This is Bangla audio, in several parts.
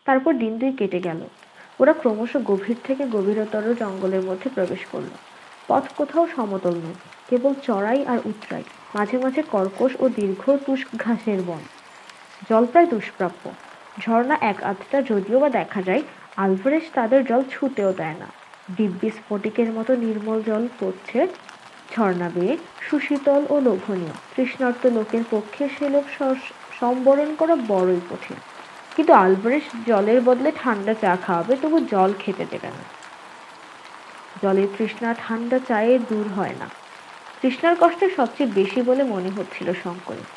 তারপর দিন 2 কেটে গেল। ওরা ক্রমশ গভীর থেকে গভীরতর জঙ্গলের মধ্যে প্রবেশ করল। পথ কোথাও সমতল নয়, কেবল চড়াই আর উতরাই, মাঝে মাঝে কর্কশ ও দীর্ঘ তুষ ঘাসের বন। জল প্রায় দুষ্প্রাপ্য। ঝর্ণা এক আধটা যদিও বা দেখা যায়, আলভারেজ তাদের জল ছুঁতেও দেয় না। দিব্যি স্ফটিকের মতো নির্মল জল পড়ছে ঝর্ণা বেয়ে, সুশীতল ও লোভনীয়। তৃষ্ণার্ত লোকের পক্ষে সে লোভ সম্বরণ করা বড়ই কঠিন। কিন্তু আলভারেজ জলের বদলে ঠান্ডা চা খাওয়াবে, তবু জল খেতে দেবে না। জলের তৃষ্ণা ঠান্ডা চায়ে দূর হয় না। তৃষ্ণার কষ্ট সবচেয়ে বেশি বলে মনে হচ্ছিল শঙ্করের।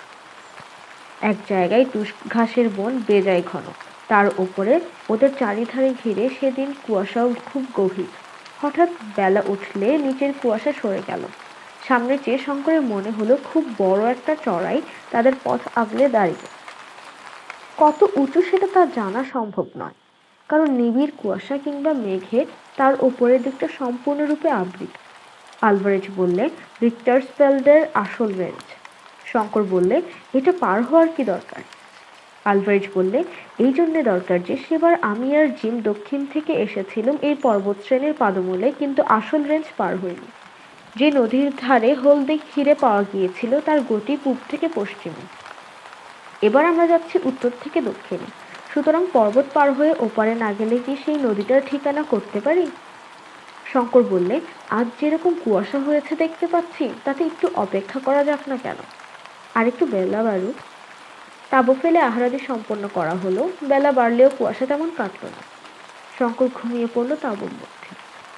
এক জায়গায় তুষ ঘাসের বন বেজায় ঘন, তার ওপরে ওদের চারিধারে ঘিরে সেদিন কুয়াশাও খুব গভীর। হঠাৎ বেলা উঠলে নিচের কুয়াশা সরে গেল। সামনে চেয়ে শঙ্করের মনে হলো খুব বড় একটা চড়াই তাদের পথ আগলে দাঁড়িয়ে। কত উঁচু সেটা তার জানা সম্ভব নয়, কারণ নিবিড় কুয়াশা কিংবা মেঘে তার ওপরের দিকটা সম্পূর্ণরূপে আবৃত। আলভারেজ বললে, রিক্টার্সফেল্ডের আসল রেঞ্জ। শঙ্কর বললে, এটা পার হওয়ার কি দরকার? আলভারেজ বললে, এই জন্যে দরকার যে সেবার আমি আর জিম দক্ষিণ থেকে এসেছিলাম এই পর্বতশ্রেণীর পাদমূলে, কিন্তু আসল রেঞ্জ পার হইনি। যে নদীর ধারে হলদে হিরে পাওয়া গিয়েছিল তার গতি পূব থেকে পশ্চিমে। এবার আমরা যাচ্ছি উত্তর থেকে দক্ষিণে। সুতরাং পর্বত পার হয়ে ওপারে না গেলে কি সেই নদীটার ঠিকানা করতে পারি? শঙ্কর বললে, আজ যেরকম কুয়াশা হয়েছে দেখতে পাচ্ছি, তাতে একটু অপেক্ষা করা যাক না কেন? আর একটু বেলা বাড়ুক। তাঁবু ফেলে আহারাদি সম্পন্ন করা হলো। বেলা বাড়লেও কুয়াশা তেমন কাটল না। শঙ্কর ঘুমিয়ে পড়ল তাঁবুর মধ্যে।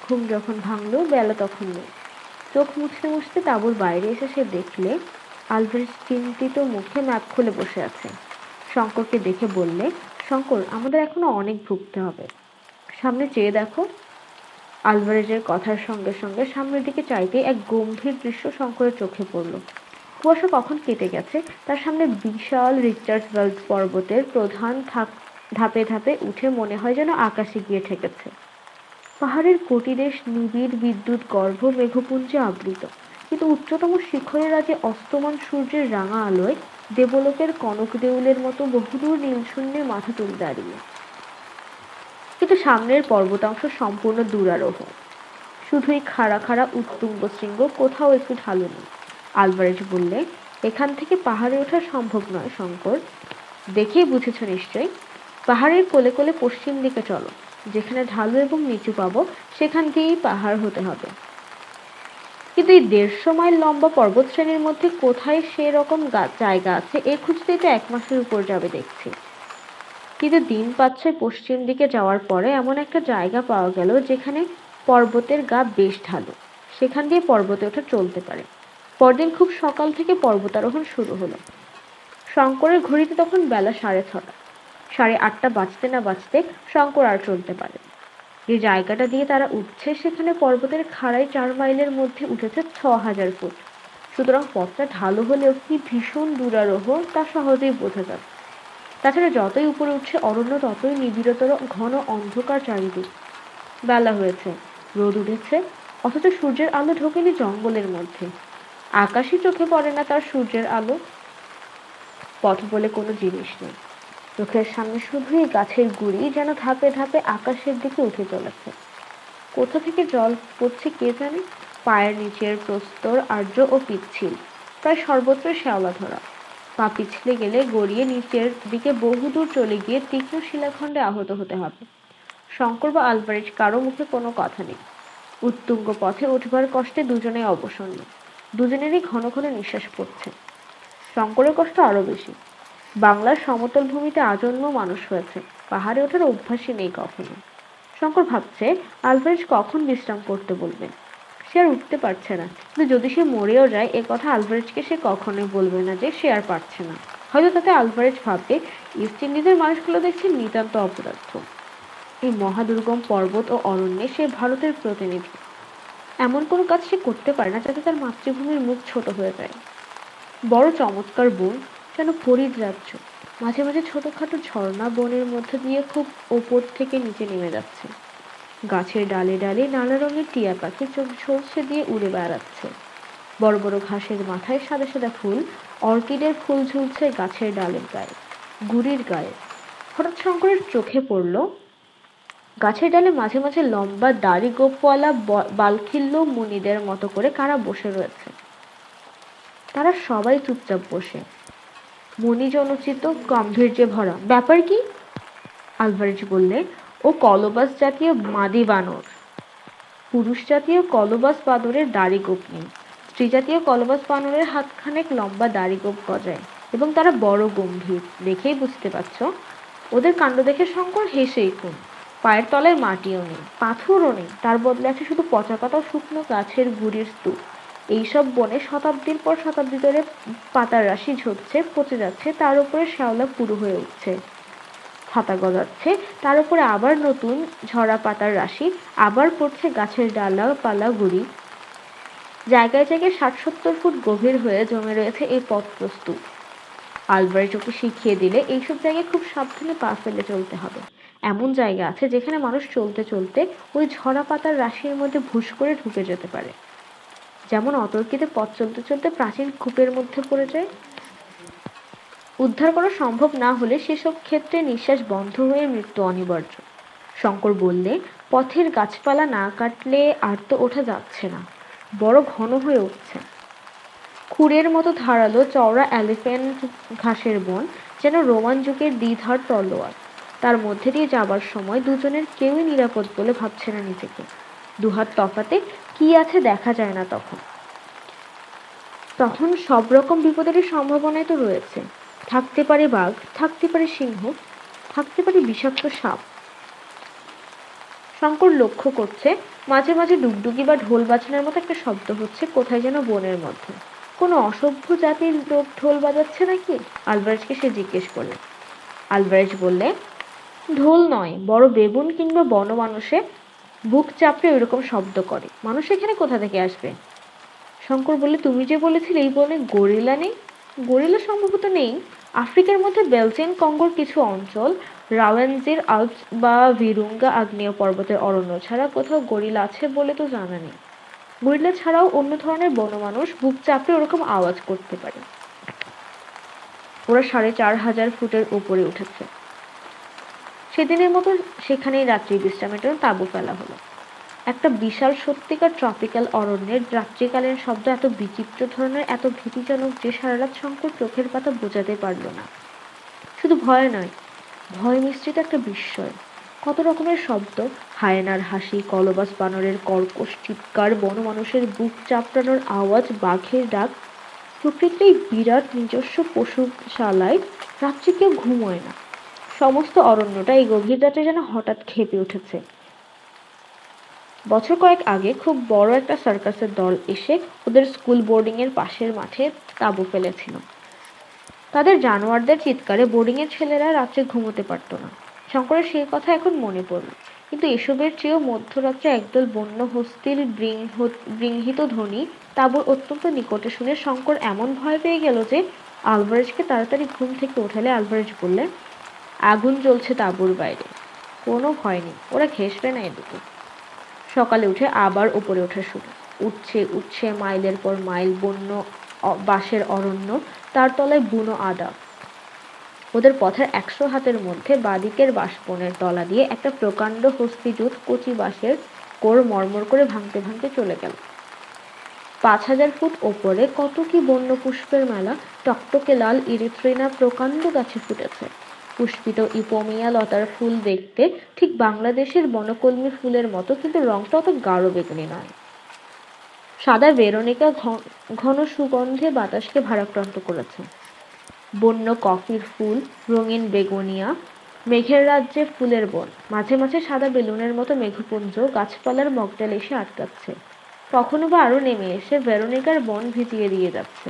ঘুম যখন ভাঙল, বেলা তখন নেই। চোখ মুছতে মুছতে তাঁবুর বাইরে এসে সে দেখলে আলভারেজ চিন্তিত মুখে ম্যাপ খুলে বসে আছে। শঙ্করকে দেখে বললে, শঙ্কর, আমাদের এখনো অনেক ভুগতে হবে। সামনে চেয়ে দেখো। আলভারেজের কথার সঙ্গে সঙ্গে সামনের দিকে চাইতে এক গম্ভীর দৃশ্য শঙ্করের চোখে পড়ল। কুয়াশা কখন কেটে গেছে, তার সামনে বিশাল রিচার্ডসভেল্ড পর্বতের প্রধান ধাপে ধাপে উঠে মনে হয় যেন আকাশে গিয়ে ঠেকেছে। পাহাড়ের কটিদেশ নিবিড় বিদ্যুৎ গর্ভ মেঘপুঞ্জে আবৃত, কিন্তু উচ্চতম শিখরের আজে অস্তমান সূর্যের রাঙা আলোয় দেবলোকের কনক দেউলের মতো বহুদূর নীলশূন্যে মাথা তুলে দাঁড়িয়ে। কিন্তু সামনের পর্বতাংশ সম্পূর্ণ দুরারোহ, শুধুই খাড়া খাড়া উত্তুঙ্গ শৃঙ্গ, কোথাও একটু ঢালু নেই। আলভারেজ বললে, এখান থেকে পাহাড়ে ওঠা সম্ভব নয় শঙ্কর। দেখেই বুঝেছ নিশ্চয়ই। পাহাড়ের কোলে কোলে পশ্চিম দিকে চলো। যেখানে ঢালু এবং নিচু পাবো সেখান দিয়েই পাহাড় হতে হবে। কিন্তু এই 150 মাইল লম্বা পর্বতশ্রেণীর মধ্যে কোথায় সেরকম জায়গা আছে, এ খুঁজতেই তো 1 মাসের উপর যাবে দেখছি। কিন্তু দিন 5-6 পশ্চিম দিকে যাওয়ার পরে এমন একটা জায়গা পাওয়া গেল যেখানে পর্বতের গা বেশ ঢালু। সেখান দিয়ে পর্বতে ওঠা চলতে পারে। পরদিন খুব সকাল থেকে পর্বতারোহণ শুরু হলো। শঙ্করের ঘড়িতে তখন বেলা 6:30। 8:30 বাজতে না বাজতে শঙ্কর আর চলতে পারে। যে জায়গাটা দিয়ে তারা উঠছে সেখানে পর্বতের খাড়াই 4 মাইলের মধ্যে উঠেছে 6000 ফুট। সুতরাং পথটা ঢালু হলেও কি ভীষণ দুরারোহ তা সহজেই বোঝা যাবে। তাছাড়া যতই উপরে উঠছে অরণ্য ততই নিবিড়তর, ঘন অন্ধকার চারিদিক। বেলা হয়েছে, রোদ উঠেছে, অথচ সূর্যের আলো ঢোকেনি জঙ্গলের মধ্যে। আকাশই চোখে পড়ে না তার সূর্যের আলো। পথ বলে কোনো জিনিস নেই। চোখের সামনে শুধুই গাছের গুঁড়ি যেন ধাপে ধাপে আকাশের দিকে উঠে চলেছে। কোথা থেকে জল পড়ছে কে জানে। পায়ের নিচের প্রস্তর আর্দ্র ও পিচ্ছিল, প্রায় সর্বত্র শ্যাওলা ধরা। পা পিছলে গেলে গড়িয়ে নিচের দিকে বহুদূর চলে গিয়ে তীক্ষ্ণ শিলাখণ্ডে আহত হতে হবে। শঙ্কর বা আলভারেজ কারো মুখে কোনো কথা নেই। উত্তুঙ্গ পথে উঠবার কষ্টে দুজনেই অবসন্ন। দুজনেরই ঘন ঘন নিঃশ্বাস পড়ছে। শঙ্করের কষ্ট আরো বেশি। বাংলার সমতল ভূমিতে আজন্ম মানুষ হয়েছে, পাহাড়ে ওঠার অভ্যাসই নেই কখনো। শঙ্কর ভাবছে আলভারেজ কখন বিশ্রাম করতে বলবেন। সে আর উঠতে পারছে না, কিন্তু যদি সে মরেও যায় এ কথা আলভারেজকে সে কখনোই বলবে না যে সে আর পারছে না। হয়তো তাতে আলভারেজ ভাববে, ইস্ট ইন্ডিজের মানুষগুলো দেখছে নিতান্ত অপদার্থ। এই মহাদুর্গম পর্বত ও অরণ্যে সে ভারতের প্রতিনিধি। এমন কোনো কাজ সে করতে পারে না যাতে তার মাতৃভূমির মুখ ছোট হয়ে যায়। বড় চমৎকার বন, যেন পরীর রাজ্য। মাঝে মাঝে ছোটখাটো ঝর্ণা বনের মধ্যে দিয়ে খুব ওপর থেকে নিচে নেমে যাচ্ছে। গাছের ডালে ডালে নানা রঙের টিয়া পাখি চোখ ঝলসে দিয়ে উড়ে বেড়াচ্ছে। বড় বড় ঘাসের মাথায় সাদা সাদা ফুল, অর্কিডের ফুল ঝুলছে গাছের ডালের গায়ে, গুড়ির গায়ে। হঠাৎ শঙ্করের চোখে পড়ল গাছের ডালে মাঝে মাঝে লম্বা দাড়ি গোঁফওয়ালা বালখিল্য মুনিদের মতো করে কারা বসে রয়েছে। তারা সবাই চুপচাপ বসে, মণিজনোচিত গাম্ভীর্যে ভরা। ব্যাপার কি? আলভারেজ বললে, ও কলবাস জাতীয় মাদি বানর। পুরুষ জাতীয় কলবাস বানরের দাড়ি গোঁফ নেই, স্ত্রী জাতীয় কলবাস বানরের হাতখানেক লম্বা দাড়ি গোঁফ গজায়, এবং তারা বড় গম্ভীর। দেখেই বুঝতে পারছ। ওদের কাণ্ড দেখে শঙ্কর হেসেই খুন। পায়ের তলায় মাটিও নেই, পাথরও নেই, তার বদলে আছে শুধু পচা পাতা শুকনো গাছের গুড়ির স্তূপ। এইসব বনে শতাব্দীর পর শতাব্দী ধরে পাতার রাশি ঝরছে, পচে যাচ্ছে, তার উপরে শ্যাওলা পুরু হয়ে উঠছে, ছাতা গজাচ্ছে, তার উপরে আবার নতুন ঝরা পাতার রাশি, আবার পড়ছে গাছের ডালা পালা গুড়ি। জায়গায় জায়গায় ৬০-৭০ ফুট গভীর হয়ে জমে রয়েছে এই পত্রস্তূপ। আলভারেজ ওকে শিখিয়ে দিলে এইসব জায়গায় খুব সাবধানে পা ফেলে চলতে হবে। এমন জায়গা আছে যেখানে মানুষ চলতে চলতে ওই ঝরা পাতার রাশির মধ্যে ভুস করে ঢুকে যেতে পারে, যেমন অতর্কিতে পথ চলতে চলতে প্রাচীন কূপের মধ্যে পড়ে যায়। উদ্ধার করা সম্ভব না হলে সেসব ক্ষেত্রে নিঃশ্বাস বন্ধ হয়ে মৃত্যু অনিবার্য। শঙ্কর বললে, পথের গাছপালা না কাটলে আর তো ওঠা যাচ্ছে না, বড় ঘন হয়ে উঠছে। খুরের মতো ধারালো চওড়া এলিফ্যান্ট ঘাসের বন, যেন রোমান যুগের দ্বিধার তলোয়ার। তার মধ্যে দিয়ে যাবার সময় দুজনের কেউই নিরাপদ বলে ভাবছে না নিজেকে। দুহাত তফাতে কি আছে দেখা যায় না তখন সব রকম বিপদেরই সম্ভাবনাই তো রয়েছে। থাকতে পারে বাঘ, থাকতে পারে সিংহ, থাকতে পারে বিষাক্ত সাপ। শঙ্কর লক্ষ্য করছে মাঝে মাঝে ডুগডুগি বা ঢোল বাজানোর মতো একটা শব্দ হচ্ছে কোথায় যেন বনের মধ্যে। কোনো অসভ্য জাতির লোক ঢোল বাজাচ্ছে নাকি? আলভারেজকে সে জিজ্ঞেস করলে। আলভারেজ বললে, ঢোল নয়, বড় বেবুন কিংবা বনমানুষে বুক চাপড়ে ওইরকম শব্দ করে। মানুষ এখানে কোথা থেকে আসবে? শঙ্কর বললে, তুমি যে বলেছিলে এই বনে গরিলা নেই। গরিলা সম্ভবত নেই। আফ্রিকার মধ্যে বেলজিয়ান কঙ্গোর কিছু অঞ্চল, রাওয়েনজির আল্পস বা ভিরুঙ্গা আগ্নেয় পর্বতের অরণ্য ছাড়া কোথাও গরিলা আছে বলে তো জানা নেই। গরিলা ছাড়াও অন্য ধরনের বনমানুষ বুক চাপড়ে ওরকম আওয়াজ করতে পারে। ওরা ৪,৫০০ ফুটের উপরে উঠেছে। সেদিনের মতো সেখানেই রাত্রি বিশ্রামের জন্য তাঁবু ফেলা হলো। একটা বিশাল সত্যিকার ট্রপিক্যাল অরণ্যের রাত্রিকালীন শব্দ এত বিচিত্র ধরনের, এত ভীতিজনক যে সারারাত শঙ্কর চোখের পাতা বোঝাতে পারল না। শুধু ভয় নয়, ভয় মিশ্রিত একটা বিস্ময়। কত রকমের শব্দ, হায়েনার হাসি, কলবাস বানরের কর্কশ চিৎকার, বনমানুষের বুক চাপড়ানোর আওয়াজ, বাঘের ডাক। প্রকৃতির এই বিরাট নিজস্ব পশুশালায় রাত্রে কেউ ঘুমোয় না। সমস্ত অরণ্যটা এই গভীর রাতে যেন হঠাৎ খেপে উঠেছে। বছর কয়েক আগে খুব বড় একটা সার্কাসের দল এসে ওদের স্কুল বোর্ডিং এর পাশের মাঠে তাঁবু ফেলেছিল। তাদের জানোয়ারদের চিৎকারে বোর্ডিং এর ছেলেরা রাত্রে ঘুমোতে পারত না। শঙ্করের সেই কথা এখন মনে পড়ল। কিন্তু এসবের চেয়েও মধ্যরাত্রে একদল বন্য হস্তির বৃংহিত ধ্বনি তাঁবুর অত্যন্ত নিকটে শুনে শঙ্কর এমন ভয় পেয়ে গেল যে আলভারেজকে তাড়াতাড়ি ঘুম থেকে ওঠালে আলভারেজ বললে, আগুন জ্বলছে তাঁবুর বাইরে, কোনো ভয় নেই, ওরা ঘেঁষবে না এদিকে। সকালে উঠে আবার উপরে ওঠা শুরু। উঠছে মাইলের পর মাইল বন্য বাঁশের অরণ্য, তার তলায় বুনো আদা। ওদের পথের ১০০ হাতের মধ্যে বাদিকের বাঁশবনের তলা দিয়ে একটা প্রকাণ্ড হস্তিজুত কচি বাঁশের কোর মর্মর করে ভাঙতে ভাঙতে চলে গেল। ৫,০০০ ফুট ওপরে কত কি বন্য পুষ্পের মেলা। টকটকে লাল ইরিথ্রিনা প্রকাণ্ড গাছে ফুটেছে। পুষ্পিত ইপোমিয়া লতার ফুল দেখতে ঠিক বাংলাদেশের বনকলমি ফুলের মতো, কিন্তু রংটা অত গাঢ় বেগুনি নয়। সাদা ভেরোনিকা ঘন সুগন্ধে বাতাসকে ভারাক্রান্ত করেছে। বন্য কফির ফুল, রঙিন বেগুনিয়া, মেঘের রাজ্যে ফুলের বন। মাঝে মাঝে সাদা বেলুনের মতো মেঘপুঞ্জ গাছপালার মগডাল এসে আটকাচ্ছে। কখনো বা আরো নেমে এসে ভেরোনিকার বন ভিজিয়ে দিয়ে যাচ্ছে।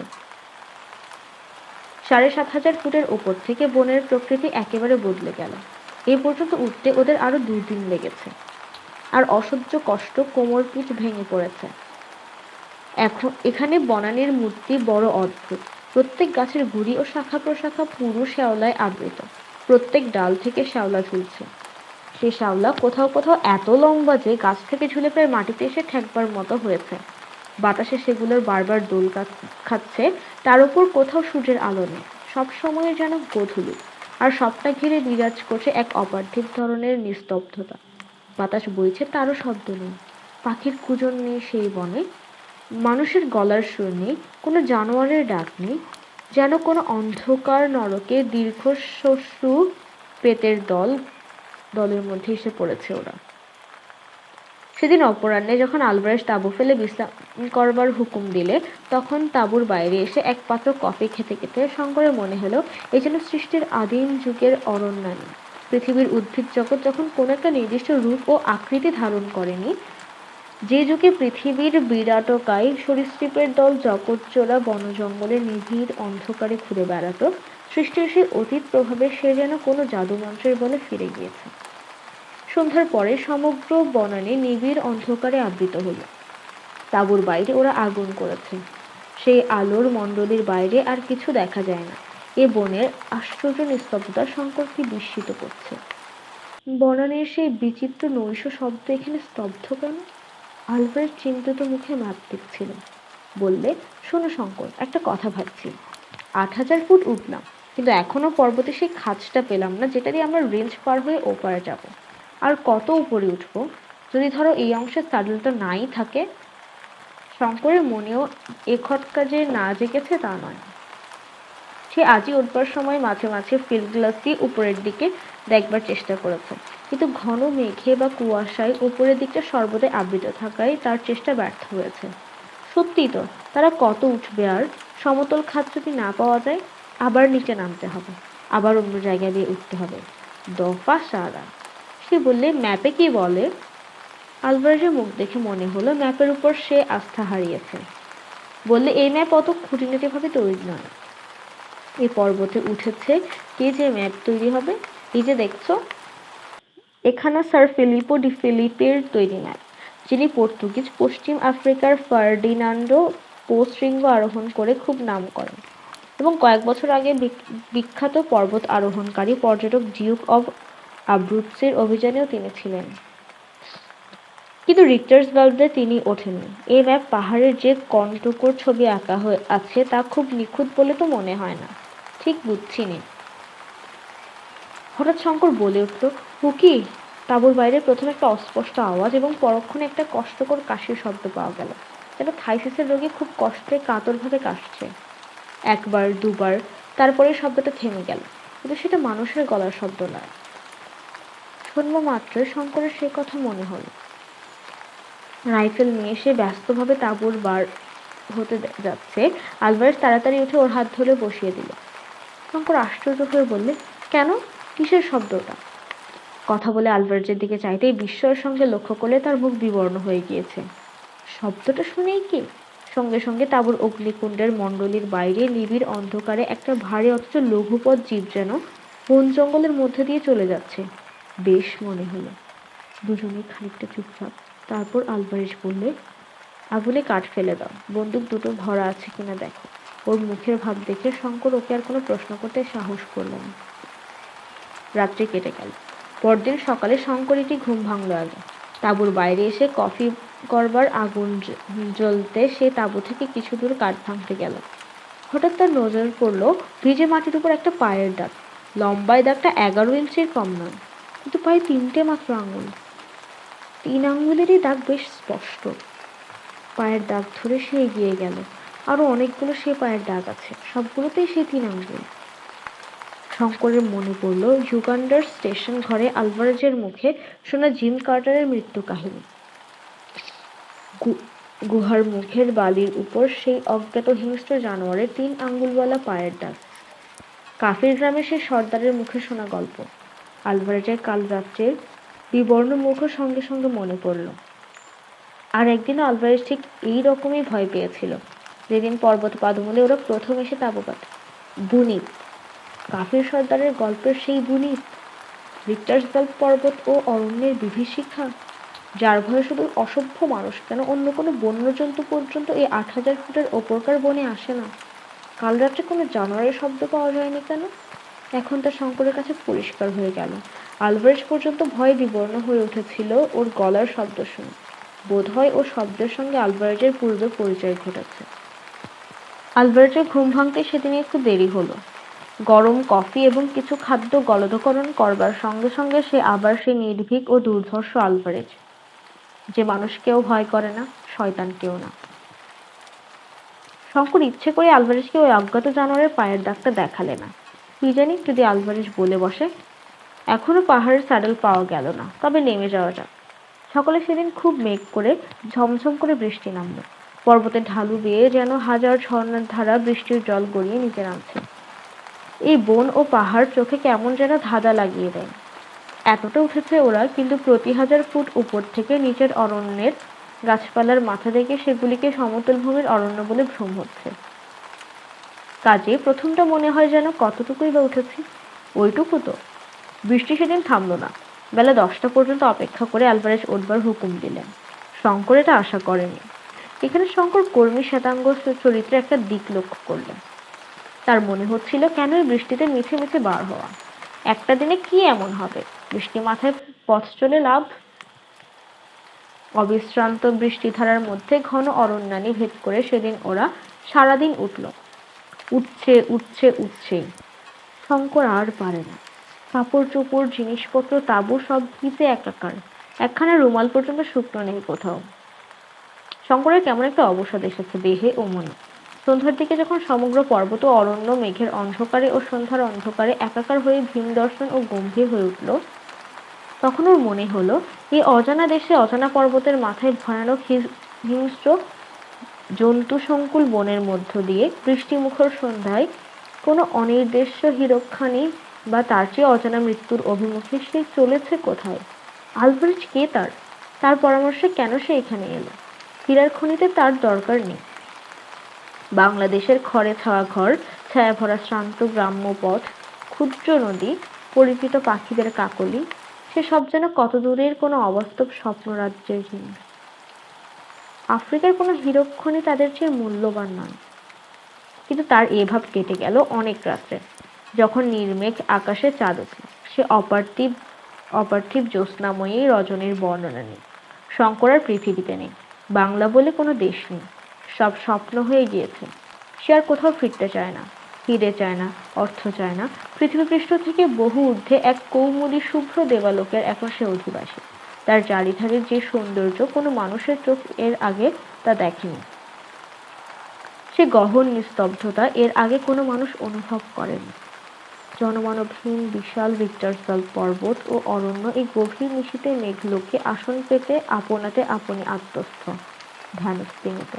৭,৫০০ ফুটের ওপর থেকে বনের প্রকৃতি একেবারে বদলে গেল। এই পর্যন্ত উঠতে ওদের আরো ২ দিন লেগেছে। আর অসহ্য কষ্ট, কোমর পিঠ ভেঙে পড়েছে। এখানে বনানীর মূর্তি বড় অদ্ভুত। প্রত্যেক গাছের গুড়ি ও শাখা প্রশাখা পুরু শ্যাওলায় আবৃত। প্রত্যেক ডাল থেকে শ্যাওলা ঝুলছে। সে শ্যাওলা কোথাও কোথাও এত লম্বা যে গাছ থেকে ঝুলে প্রায় মাটিতে এসে ঠেকবার মতো হয়েছে। বাতাসে সেগুলোর বারবার দোল খাচ্ছে। তার উপর কোথাও সূর্যের আলো নেই, সব সময় যেন গোধূলি। আর সবটা ঘিরে বিরাজ করছে এক অপার্থিব ধরনের নিস্তব্ধতা। বাতাস বইছে, তারও শব্দ নেই। পাখির কুজন নেই সেই বনে, মানুষের গলার সুর নেই, কোনো জানোয়ারের ডাক নেই। যেন কোনো অন্ধকার নরকে দীর্ঘশ্বাসু প্রেতের দলের মধ্যে এসে পড়েছে ওরা। সেদিন অপরাহ্নে যখন আলভারেজ তাঁবু ফেলে বিশ্রাম করবার হুকুম দিলে, তখন তাঁবুর বাইরে এসে এক পাত্র কফি খেতে খেতে শঙ্করের মনে হলো এই যেন সৃষ্টির আদিম যুগের অরণ্যানী। পৃথিবীর উদ্ভিদ জগৎ যখন কোনো একটা নির্দিষ্ট রূপ ও আকৃতি ধারণ করেনি, যে যুগে পৃথিবীর বিরাটকায় সরীসৃপের দল জগৎজোড়া বনজঙ্গলের নিবিড় অন্ধকারে ঘুরে বেড়াত, সৃষ্টির সেই অতীত প্রভাবে সে যেন কোনো জাদুমন্ত্রের বলে ফিরে গিয়েছে। সন্ধ্যার পরে সমগ্র বনানী নিবিড় অন্ধকারে আবৃত হল। তাঁবুর বাইরে ওরা আগুন করেছে। সেই আলোর মণ্ডলীর বাইরে আর কিছু দেখা যায় না। এ বনের আশ্চর্য নিস্তব্ধতা শঙ্করকে বিস্মিত করছে। বনানীর সেই বিচিত্র নৈশ শব্দ এখানে স্তব্ধ কেন? আলফ্রেড চিন্তিত মুখে ম্যাপ দেখছিল। বললে, শোনো শঙ্কর, একটা কথা ভাবছি। ৮,০০০ ফুট উঠলাম, কিন্তু এখনো পর্বতে সেই খাঁজটা পেলাম না যেটা দিয়ে আমরা রেঞ্জ পার হয়ে ওপারে যাব। আর কত উপরে উঠবো? যদি ধরো এই অংশের স্যাডেলটা নাই থাকে। শঙ্করের মনেও এ খটকা যে না জেগেছে তা নয়। সে আজই উঠবার সময় মাঝে মাঝে ফিল্ড গ্লাস দিয়ে উপরের দিকে দেখবার চেষ্টা করেছে, কিন্তু ঘন মেঘে বা কুয়াশায় উপরের দিকটা সর্বদাই আবৃত থাকায় তার চেষ্টা ব্যর্থ হয়েছে। সত্যিই তো, তারা কত উঠবে? আর সমতল খাত যদি না পাওয়া যায়, আবার নিচে নামতে হবে, আবার অন্য জায়গা দিয়ে উঠতে হবে। দফা সারা। সে বললে, ম্যাপে কি বলে? আলভারেজের মুখ দেখে মনে হলো ম্যাপের উপর সে আস্থা হারিয়েছে। বললে, এই ম্যাপ অত খুঁটিনাটিভাবে তৈরি নয়। এই পর্বতে উঠেছে কে যে ম্যাপ তৈরি হবে? এই যে দেখছো, এখানে স্যার ফিলিপো ডি ফিলিপের তৈরি ম্যাপ, যিনি পর্তুগিজ পশ্চিম আফ্রিকার ফার্ডিনান্ডো পো শৃঙ্গ আরোহণ করে খুব নাম করেন এবং কয়েক বছর আগে বিখ্যাত পর্বত আরোহণকারী পর্যটক ডিউক অব আব্রুৎসের অভিযানেও তিনি ছিলেন। কিন্তু রিক্টার্সবার্গে তিনি ওঠেননি। এই ম্যাপ পাহাড়ের যে কনটুকুর ছবি আঁকা হয়ে আছে তা খুব নিখুঁত বলে তো মনে হয় না। ঠিক বুঝছি নে। হঠাৎ শঙ্কর বলে উঠল, হুকি! তাঁবুর বাইরে প্রথমে একটা অস্পষ্ট আওয়াজ এবং পরক্ষণে একটা কষ্টকর কাশির শব্দ পাওয়া গেল, যেন থাইসিসের রোগী খুব কষ্টে কাতরভাবে কাশছে। একবার দুবার, তারপরে শব্দটা থেমে গেল, কিন্তু সেটা মানুষের গলার শব্দ নয়। শুনবা মাত্রই শঙ্করের সে কথা মনে হলো। রাইফেল নিয়ে সে ব্যস্তভাবে তাঁবুর বার হতে যাচ্ছে। আলভারেজ তাড়াতাড়ি উঠে ওর হাত ধরে বসিয়ে দিল। শঙ্কর আশ্চর্য হয়ে বললে, কেন? কিসের শব্দটা? কথা বলে আলভারেজের দিকে চাইতেই বিস্ময়ের সঙ্গে লক্ষ্য করলে তার মুখ বিবর্ণ হয়ে গিয়েছে। শব্দটা শুনেই কি? সঙ্গে সঙ্গে তাঁবুর অগ্নিকুণ্ডের মণ্ডলীর বাইরে নিবিড় অন্ধকারে একটা ভারী অথচ লঘুপথ জীব যেন বন জঙ্গলের মধ্যে দিয়ে চলে যাচ্ছে। বেশ মনে হলো। দুজনেই খানিকটা চুপচাপ। তারপর আলভারেজ বললে, আগুনে কাঠ ফেলে দাও, বন্দুক দুটো ভরা আছে কিনা দেখো। ওর মুখের ভাব দেখে শঙ্কর ওকে আর কোনো প্রশ্ন করতে সাহস করল না। রাত্রি কেটে গেল। পরদিন সকালে শঙ্করীটি ঘুম ভাঙল আগে। তাঁবুর বাইরে এসে কফি করবার আগুন জ্বলতে সে তাঁবু থেকে কিছু দূর কাঠ ভাঙতে গেল। হঠাৎ তার নজর পড়ল ভিজে মাটির উপর একটা পায়ের দাগ। লম্বায় দাগটা 11 ইঞ্চির কম নয়, কিন্তু পায়ে 3টে মাত্র আঙুল। 3 আঙুলেরই দাগ বেশ স্পষ্ট। পায়ের দাগ ধরে সে এগিয়ে গেল। আরো অনেকগুলো সে পায়ের দাগ আছে, সবগুলোতেই সেই 3 আঙুল। শঙ্করের মনে পড়ল যুগান্ডার স্টেশন ঘরে আলভারেজের মুখে শোনা জিম কার্টারের মৃত্যু কাহিনী। গুহার মুখের বালির উপর সেই অজ্ঞাত হিংস্র জানোয়ারের 3 আঙুলওয়ালা পায়ের দাগ। কাফির গ্রামে সেই সর্দারের মুখে শোনা গল্প। আলভারেজের কাল রাত্রের বিবর্ণ মুখও সঙ্গে সঙ্গে মনে পড়ল। আর একদিনও আলভারেজ ঠিক এই রকমই ভয় পেয়েছিল, যেদিন পর্বত পাদমূলে ওরা প্রথম এসে তাঁবু গাঁথে। বুনিত, কাফির সর্দারের গল্পের সেই বুনিত, রিক্টার্সবার্গ পর্বত ও অরণ্যের বিভীষিকা, যার ভয়ে শুধু অসভ্য মানুষ কেন, অন্য কোনো বন্যজন্তু পর্যন্ত এই 8,000 ফুটের ওপরকার বনে আসে না। কাল রাত্রে কোনো জানোয়ারের শব্দ পাওয়া যায়নি কেন? এখন তা শঙ্করের কাছে পরিষ্কার হয়ে গেল। আলভারেজ পর্যন্ত ভয়ে বিবর্ণ হয়ে উঠেছিল ওর গলার শব্দ শুনে। বোধহয় ও শব্দের সঙ্গে আলভারেজের পূর্বে পরিচয় ঘটেছে। আলভারেজের ঘুম ভাঙতে সেদিন একটু দেরি হলো। গরম কফি এবং কিছু খাদ্য গলদকরণ করবার সঙ্গে সঙ্গে সে আবার সেই নির্ভীক ও দুর্ধর্ষ আলভারেজ, যে মানুষকেও ভয় করে না, শয়তানকেও না। শঙ্কর ইচ্ছে করে আলভারেজকে ওই অজ্ঞাত জানোয়ারের পায়ের দাগটা দেখালে না। কি জানি যদি আলভারেজ বলে বসে, এখনো পাহাড়ের স্যাডেল পাওয়া গেল না, তবে নেমে যাওয়া যাক। সকালে সেদিন খুব মেঘ করে ঝমঝম করে বৃষ্টি নামল। পর্বতের ঢালু বেয়ে যেন হাজার ঝর্ণার ধারা বৃষ্টির জল গড়িয়ে নিচে নামছে। এই বন ও পাহাড় চোখে কেমন যেন ধাঁধা লাগিয়ে দেয়। এতটা উঠেছে ওরা, কিন্তু প্রতি 1000 ফুট উপর থেকে নিচের অরণ্যের গাছপালার মাথা থেকে সেগুলিকে সমতল ভূমির অরণ্য বলে ভ্রম হচ্ছে। কাজে প্রথমটা মনে হয় যেন কতটুকুই বা উঠেছি, ওইটুকু তো। বৃষ্টি সেদিন থামল না। বেলা 10টা পর্যন্ত অপেক্ষা করে আলভারেজ উঠবার হুকুম দিলেন। শঙ্কর এটা আশা করেনি। এখানে শঙ্কর কর্মী শ্বেতাঙ্গ চরিত্রে একটা দিক লক্ষ্য করলেন। তার মনে হচ্ছিল কেন এই বৃষ্টিতে মিছে মিছে বার হওয়া। একটা দিনে কি এমন হবে, বৃষ্টি মাথায় পথ চলে লাভ। অবিশ্রান্ত বৃষ্টিধারার মধ্যে ঘন অরণ্যানী ভেদ করে সেদিন ওরা সারাদিন উঠল। উঠছে উঠছে উঠছেই। শঙ্কর আর পারে না। কাপড় চোপড়, জিনিসপত্র, তাঁবু সব ভিজে একাকার। একখানা রুমাল পর্যন্ত শুকনো নেই কোথাও। শঙ্করের কেমন একটা অবসাদ এসেছে দেহে ও মনে। সন্ধ্যার দিকে যখন সমগ্র পর্বত অরণ্য মেঘের অন্ধকারে ও সন্ধ্যার অন্ধকারে একাকার হয়ে ভীম দর্শন ও গম্ভীর হয়ে উঠল, তখন ওর মনে হলো এই অজানা দেশে অজানা পর্বতের মাথায় ভয়ানক হিংস্র জন্তু সংকুল বনের মধ্য দিয়ে বৃষ্টিমুখর সন্ধ্যায় কোনো অনির্দেশ্য হীরকখানি বা তার চেয়ে অজানা মৃত্যুর অভিমুখে সে চলেছে কোথায়। আলভারেজ কে তার? তার পরামর্শে কেন সে এখানে এলো? হীরার খনিতে তার দরকার নেই। বাংলাদেশের খড়ে ছাওয়া ঘর, ছায়া ভরা শ্রান্ত গ্রাম্য পথ, ক্ষুদ্র নদী, পরিচিত পাখিদের কাকলি, সে সব যেন কত দূরের কোনো অবাস্তব স্বপ্নরাজ্যের জিনিস। আফ্রিকার কোনো হীরকখনি তাদের চেয়ে মূল্যবান নয়। কিন্তু তার এ ভাব কেটে গেল অনেক রাত্রে, যখন নির্মেঘ আকাশে চাঁদ উঠল। সে অপার্থিব জ্যোৎস্নাময়ী রজনীর বর্ণনা নেই। শঙ্কর আর পৃথিবীতে নেই। বাংলা বলে কোনো দেশ নেই। সব স্বপ্ন হয়ে গিয়েছে। সে আর কোথাও ফিরতে চায় না, হিরে চায় না, অর্থ চায় না। পৃথিবীপৃষ্ঠ থেকে বহু ঊর্ধ্বে এক কৌমুদী শুভ্র দেবালোকের এখন সে অধিবাসী। তার চারিধারের যে সৌন্দর্য কোনো মানুষের চোখ এর আগে তা দেখেনি। সে গহন নিস্তব্ধতা এর আগে কোনো মানুষ অনুভব করেনি। জনমানবহীন বিশাল ভিক্টরসল পর্বত ও অরণ্য এই গভীর নিশীথে মেঘলোকে আসন পেতে আপনাতে আপনি আত্মস্থ, ধ্যানস্থিমিত।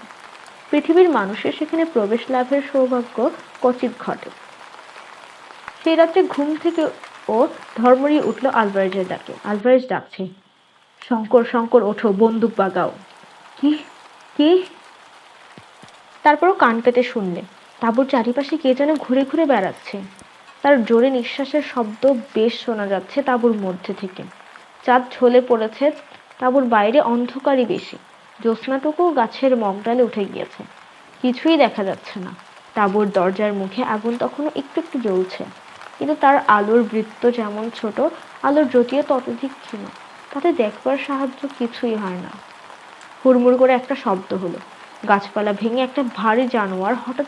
পৃথিবীর মানুষের সেখানে প্রবেশ লাভের সৌভাগ্য ক্বচিৎ ঘটে। সেই রাত্রে ঘুম থেকে ও ধর্মরিয়ে উঠল আলভারেজের ডাকে। আলভারেজ ডাকছে, শঙ্কর শঙ্কর ওঠো, বন্দুক বাগাও। কি? কে? তারপরও কান পেতে শুনলে তাঁবুর চারিপাশে কে যেন ঘুরে ঘুরে বেড়াচ্ছে। তার জোরে নিঃশ্বাসের শব্দ বেশ শোনা যাচ্ছে তাঁবুর মধ্যে থেকে। চাঁদ ঝলে পড়েছে, তাঁবুর বাইরে অন্ধকারই বেশি। জ্যোৎস্নাটুকু গাছের মগডালে উঠে গিয়েছে। কিছুই দেখা যাচ্ছে না। তাঁবুর দরজার মুখে আগুন তখনও একটু একটু জ্বলছে, কিন্তু তার আলোর বৃত্ত যেমন ছোট, আলোর জ্যোতিও ততোধিক ক্ষীণ। তাতে দেখবার সাহায্য কিছুই হয় না। হুড়মুড় করে একটা শব্দ হলো। গাছপালা ভেঙে একটা ভারী জানোয়ার হঠাৎ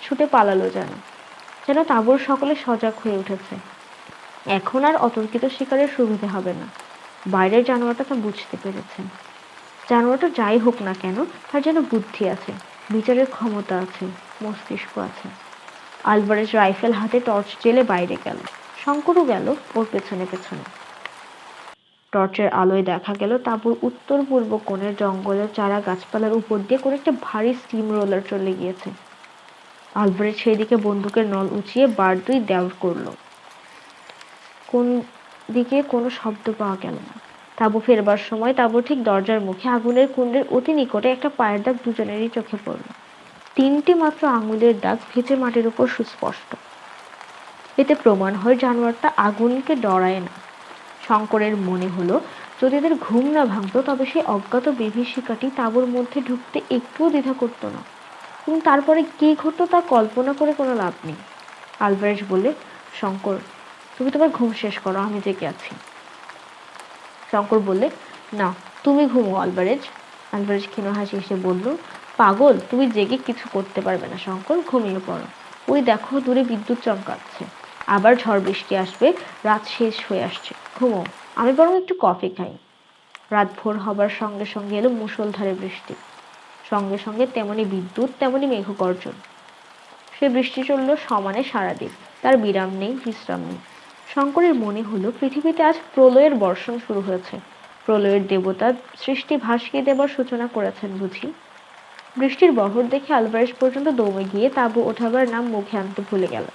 ছুটে পালালো যেন। যেন তাঁবুর সকলে সজাগ হয়ে উঠেছে। এখন আর অতর্কিত শিকারের সুবিধে হবে না। বাইরের জানোয়ারটা তা বুঝতে পেরেছে। জানোয়ারটা যাই হোক না কেন, তার যেন বুদ্ধি আছে, বিচারের ক্ষমতা আছে, মস্তিষ্ক আছে। আলভারেজ রাইফেল হাতে টর্চ জেলে বাইরে গেল। শঙ্করও গেল ওর পেছনে পেছনে। টর্চের আলোয় দেখা গেল তাঁবুর উত্তর পূর্ব কোণের জঙ্গলের চারা গাছপালার উপর দিয়ে করে একটা ভারী স্টিম রোলার চলে গিয়েছে। আলভারেজ সেই দিকে বন্দুকের নল উঁচিয়ে বার দুই দেওয়ার করল। কোন দিকে কোনো শব্দ পাওয়া গেল না। তাঁবু ফেরবার সময় তাঁবুর ঠিক দরজার মুখে আগুনের কুণ্ডের অতি নিকটে একটা পায়ের দাগ দুজনেরই চোখে পড়ল। 3টি মাত্র আঙুলের দাগ ভেজে মাটির উপর সুস্পষ্ট। এতে প্রমাণ হয় জানোয়ারটা আগুনকে ডরায় না। শঙ্করের মনে হলো, যদি এদের ঘুম না ভাঙত তবে সেই অজ্ঞাত বিভীষিকাটি তাঁবুর মধ্যে ঢুকতে একটুও দ্বিধা করত না। কিন্তু তারপরে কি ঘটতো তা কল্পনা করে কোনো লাভ নেই। আলভারেজ বলে, শঙ্কর, তুমি তোমার ঘুম শেষ করো, আমি জেগে আছি। শঙ্কর বললে, না, তুমি ঘুমো আলভারেজ। আলভারেজ ক্ষীণ হাসি এসে বলল, পাগল, তুমি জেগে কিছু করতে পারবে না শঙ্কর, ঘুমিয়ে পড়ো। ওই দেখো দূরে বিদ্যুৎ চমকাচ্ছে, আবার ঝড় বৃষ্টি আসবে, রাত শেষ হয়ে আসছে, ঘুমো, আমি বরং একটু কফি খাই। রাত ভোর হবার সঙ্গে সঙ্গে এলো মুষলধারে বৃষ্টি, সঙ্গে সঙ্গে তেমনি বিদ্যুৎ, তেমনি মেঘগর্জন। সে বৃষ্টি চলল সমানে সারাদিন, তার বিরাম নেই, বিশ্রাম নেই। শঙ্করের মনে হলো পৃথিবীতে আজ প্রলয়ের বর্ষণ শুরু হয়েছে, প্রলয়ের দেবতা সৃষ্টি ভাসিয়ে দেবার সূচনা করেছেন বুঝি। বৃষ্টির বহর দেখে আলভারেজ পর্যন্ত দমে গিয়ে তাঁবু ওঠাবার নাম মুখে আনতে ভুলে গেল।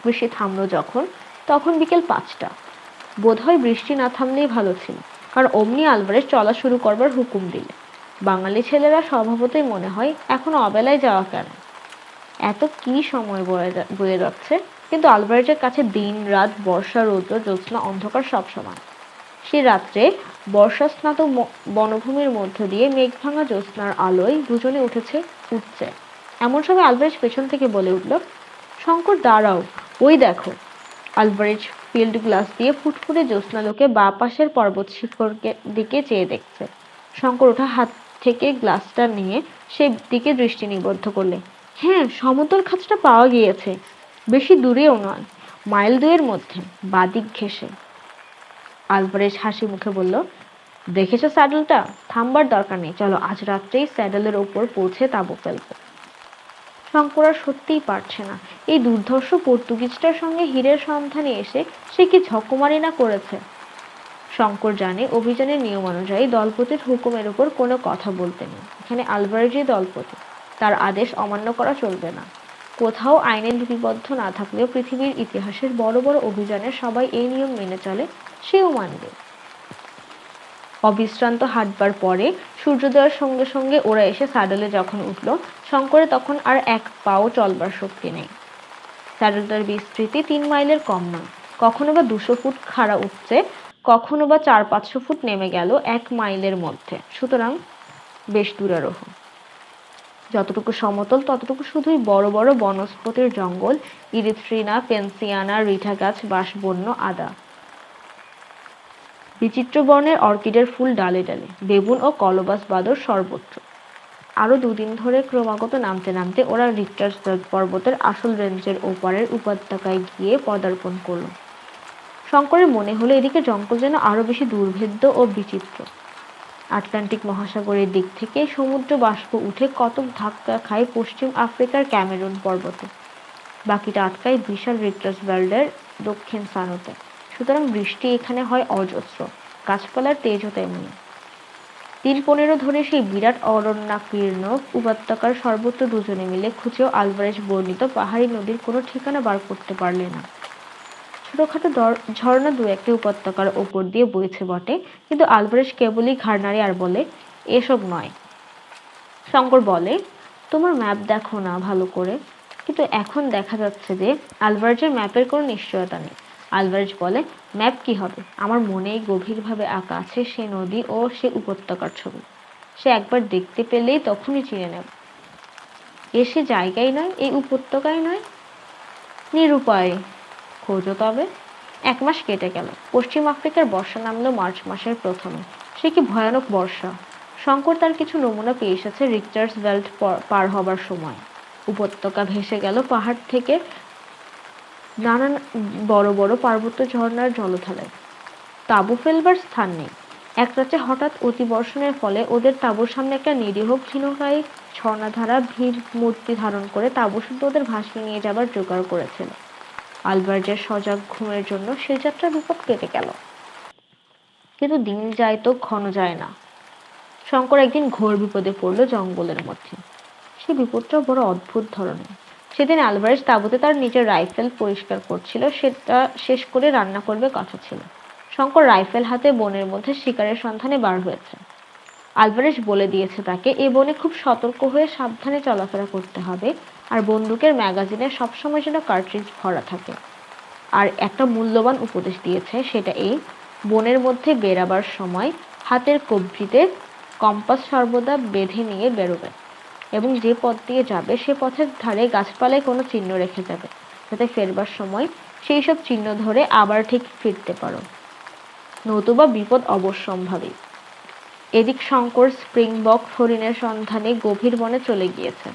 বৃষ্টি থামলো যখন, তখন বিকেল 5টা। বোধহয় বৃষ্টি না থামলেই ভালো ছিল, কারণ অমনি আলভারেজ চলা শুরু করবার হুকুম দিলে। বাঙালি ছেলেরা স্বভাবতই মনে হয় এখন অবেলায় যাওয়া কেন, এত কি সময় বয়ে যাচ্ছে। কিন্তু আলভারেজের কাছে দিন রাত, বর্ষা রৌদ্র জ্যোৎস্না অন্ধকার সব সমান। সে রাত্রে বর্ষাস্নাত বনভূমির মধ্য দিয়ে মেঘ ভাঙা জ্যোৎস্নার আলোয় দুজনে উঠছে। এমন সময় আলভারেজ পেছন থেকে বলে উঠল, শঙ্কর দাঁড়াও, ওই দেখো। আলভারেজ ফিল্ড গ্লাস দিয়ে ফুটফুটে জ্যোৎস্নালোকে বাঁ পাশের পর্বত শিখর দিকে চেয়ে দেখছে। শঙ্কর ওঠা হাত থেকে গ্লাসটা নিয়ে সে দিকে দৃষ্টি নিবদ্ধ করলে। হ্যাঁ, সমতল খাঁজটা পাওয়া গিয়েছে, বেশি দূরেও নয়, মাইল 2-এর মধ্যে, বাদিক ঘেঁষে। আলভারেজ হাসি মুখে বলল, দেখেছো স্যাডেলটা? থামবার দরকার নেই, চলো আজ রাত্রেই স্যাডেলের ওপর পৌঁছে তাঁবু ফেলবো। শঙ্কর আর সত্যিই পারছে না, এই দুর্ধর্ষ পর্তুগিজটার সঙ্গে হীরের সন্ধানে এসে সে কি ঝকমারি না করেছে। শঙ্কর জানে অভিযানের নিয়ম অনুযায়ী দলপতির হুকুমের উপর কোনো কথা বলতে নেই। এখানে আলভারেজই দলপতি, তার আদেশ অমান্য করা চলবে না। কোথাও আইনে লিপিবদ্ধ না থাকলেও পৃথিবীর ইতিহাসের বড় বড় অভিযানে সবাই এই নিয়ম মেনে চলে, সেও মানবে। অবিশ্রান্ত হাঁটবার পরে সূর্যোদয়ের সঙ্গে সঙ্গে ওরা এসে স্যাডেলে যখন উঠল, শঙ্করের তখন আর এক পাও চলবার শক্তি নেই। স্যাডেলটার বিস্তৃতি 3 মাইলের কম নয়, কখনো বা 200 ফুট খাড়া উঠছে, কখনো বা 400-500 ফুট নেমে গেল 1 মাইলের মধ্যে, সুতরাং বেশ দূরারোহ। যতটুকু সমতল ততটুকু শুধুই বড় বড় বনস্পতির জঙ্গল, ইরিথ্রিনা, পেনসিয়ানা, রিঠা গাছ, বাঁশবন্য, আদা, বিচিত্র বর্ণের অর্কিডের ফুল ডালে ডালে, বেবুন ও কলবাস বাদর সর্বত্র। আরো 2 দিন ধরে ক্রমাগত নামতে নামতে ওরা রিক্টার্সবার্গ পর্বতের আসল রেঞ্জের ওপারের উপত্যকায় গিয়ে পদার্পণ করল। শঙ্করের মনে হলো এদিকে জঙ্গল যেন আরো বেশি দুর্ভেদ্য ও বিচিত্র। আটলান্টিক মহাসাগরের দিক থেকে সমুদ্র বাষ্প উঠে কতক ধাক্কা খায় পশ্চিম আফ্রিকার ক্যামেরুন পর্বতে, বাকিটা আটকায় বিশাল রিক্টার্সবার্গের দক্ষিণ সানোতে। সুতরাং বৃষ্টি এখানে হয় অজস্র, গাছপালার তেজও তেমনি। 3-15 ধরে সেই বিরাট অরণ্যাকীর্ণ উপত্যকার সর্বত্র দুজনে মিলে খুঁজেও আলভারেজ বর্ণিত পাহাড়ি নদীর কোনো ঠিকানা বার করতে পারলে না। ছোটখাটো ঝর্ণা 2-1টি উপত্যকার ওপর দিয়ে বইছে বটে, কিন্তু আলভারেজ কেবলই ঘাড় নাড়ে আর বলে, এসব নয়। শঙ্কর বলে, তোমার ম্যাপ দেখো না ভালো করে। কিন্তু এখন দেখা যাচ্ছে যে আলভারেজের ম্যাপের কোনো নিশ্চয়তা নেই। আলভারেজ বলে, ম্যাপ কি হবে, আমার মনেই গভীরভাবে আঁকা আছে সে নদী ও সে উপত্যকার ছবি। সে একবার দেখতে পেলেই তখনই চিনে নেবে। সে জায়গায় নয়, এই উপত্যকায় নয়। নিরুপায়, খোঁজো তবে। 1 মাস কেটে গেল। পশ্চিম আফ্রিকার বর্ষা নামলো মার্চ মাসের প্রথমে। সে কি ভয়ানক বর্ষা! শঙ্কর তার কিছু নমুনা পেয়ে এসেছে রিক্টার্সভেল্ড পার হবার সময়। উপত্যকা ভেসে গেল পাহাড় থেকে নানান বড় বড় পার্বত্য ঝর্ণার জলধারায়। তাঁবু ফেলবার স্থান নেই। এক রাতে হঠাৎ অতিবর্ষণের ফলে ওদের তাঁবুর সামনে একটা নিরীহ ক্ষীণকায়ী ঝর্ণাধারা ভিড় মূর্তি ধারণ করে তাঁবু শুদ্ধ ওদের ভাসিয়ে নিয়ে যাবার জোগাড় করেছিল। আলভারেজের সজাগ ঘুমের জন্য সে যাত্রা বিপদ কেটে গেল। কিন্তু দিন যায় তো ক্ষণ যায় না। শঙ্কর একদিন ঘোর বিপদে পড়ল জঙ্গলের মধ্যে। সে বিপদটা বড় অদ্ভুত ধরনের। সেদিন আলভারেজ তাঁবুতে তার নিজের রাইফেল পরিষ্কার করছিল, সেটা শেষ করে রান্না করবে কথা ছিল। শঙ্কর রাইফেল হাতে বনের মধ্যে শিকারের সন্ধানে বার হয়েছে। আলভারেজ বলে দিয়েছে তাকে এ বনে খুব সতর্ক হয়ে সাবধানে চলাফেরা করতে হবে, আর বন্দুকের ম্যাগাজিনে সবসময় যেন কার্ট্রিজ ভরা থাকে। আর একটা মূল্যবান উপদেশ দিয়েছে, সেটা এই, বনের মধ্যে বেরাবার সময় হাতের কবজিতে কম্পাস সর্বদা বেঁধে নিয়ে বেরোবে, এবং যে পথ দিয়ে যাবে সে পথের ধারে গাছপালায় কোনো চিহ্ন রেখে যাবে, যাতে ফেরবার সময় সেই সব চিহ্ন ধরে আবার ঠিক ফিরতে পারো, নতুবা বিপদ অবশ্যম্ভাবী। এদিক শঙ্কর স্প্রিংবক হরিণের সন্ধানে গভীর বনে চলে গিয়েছে।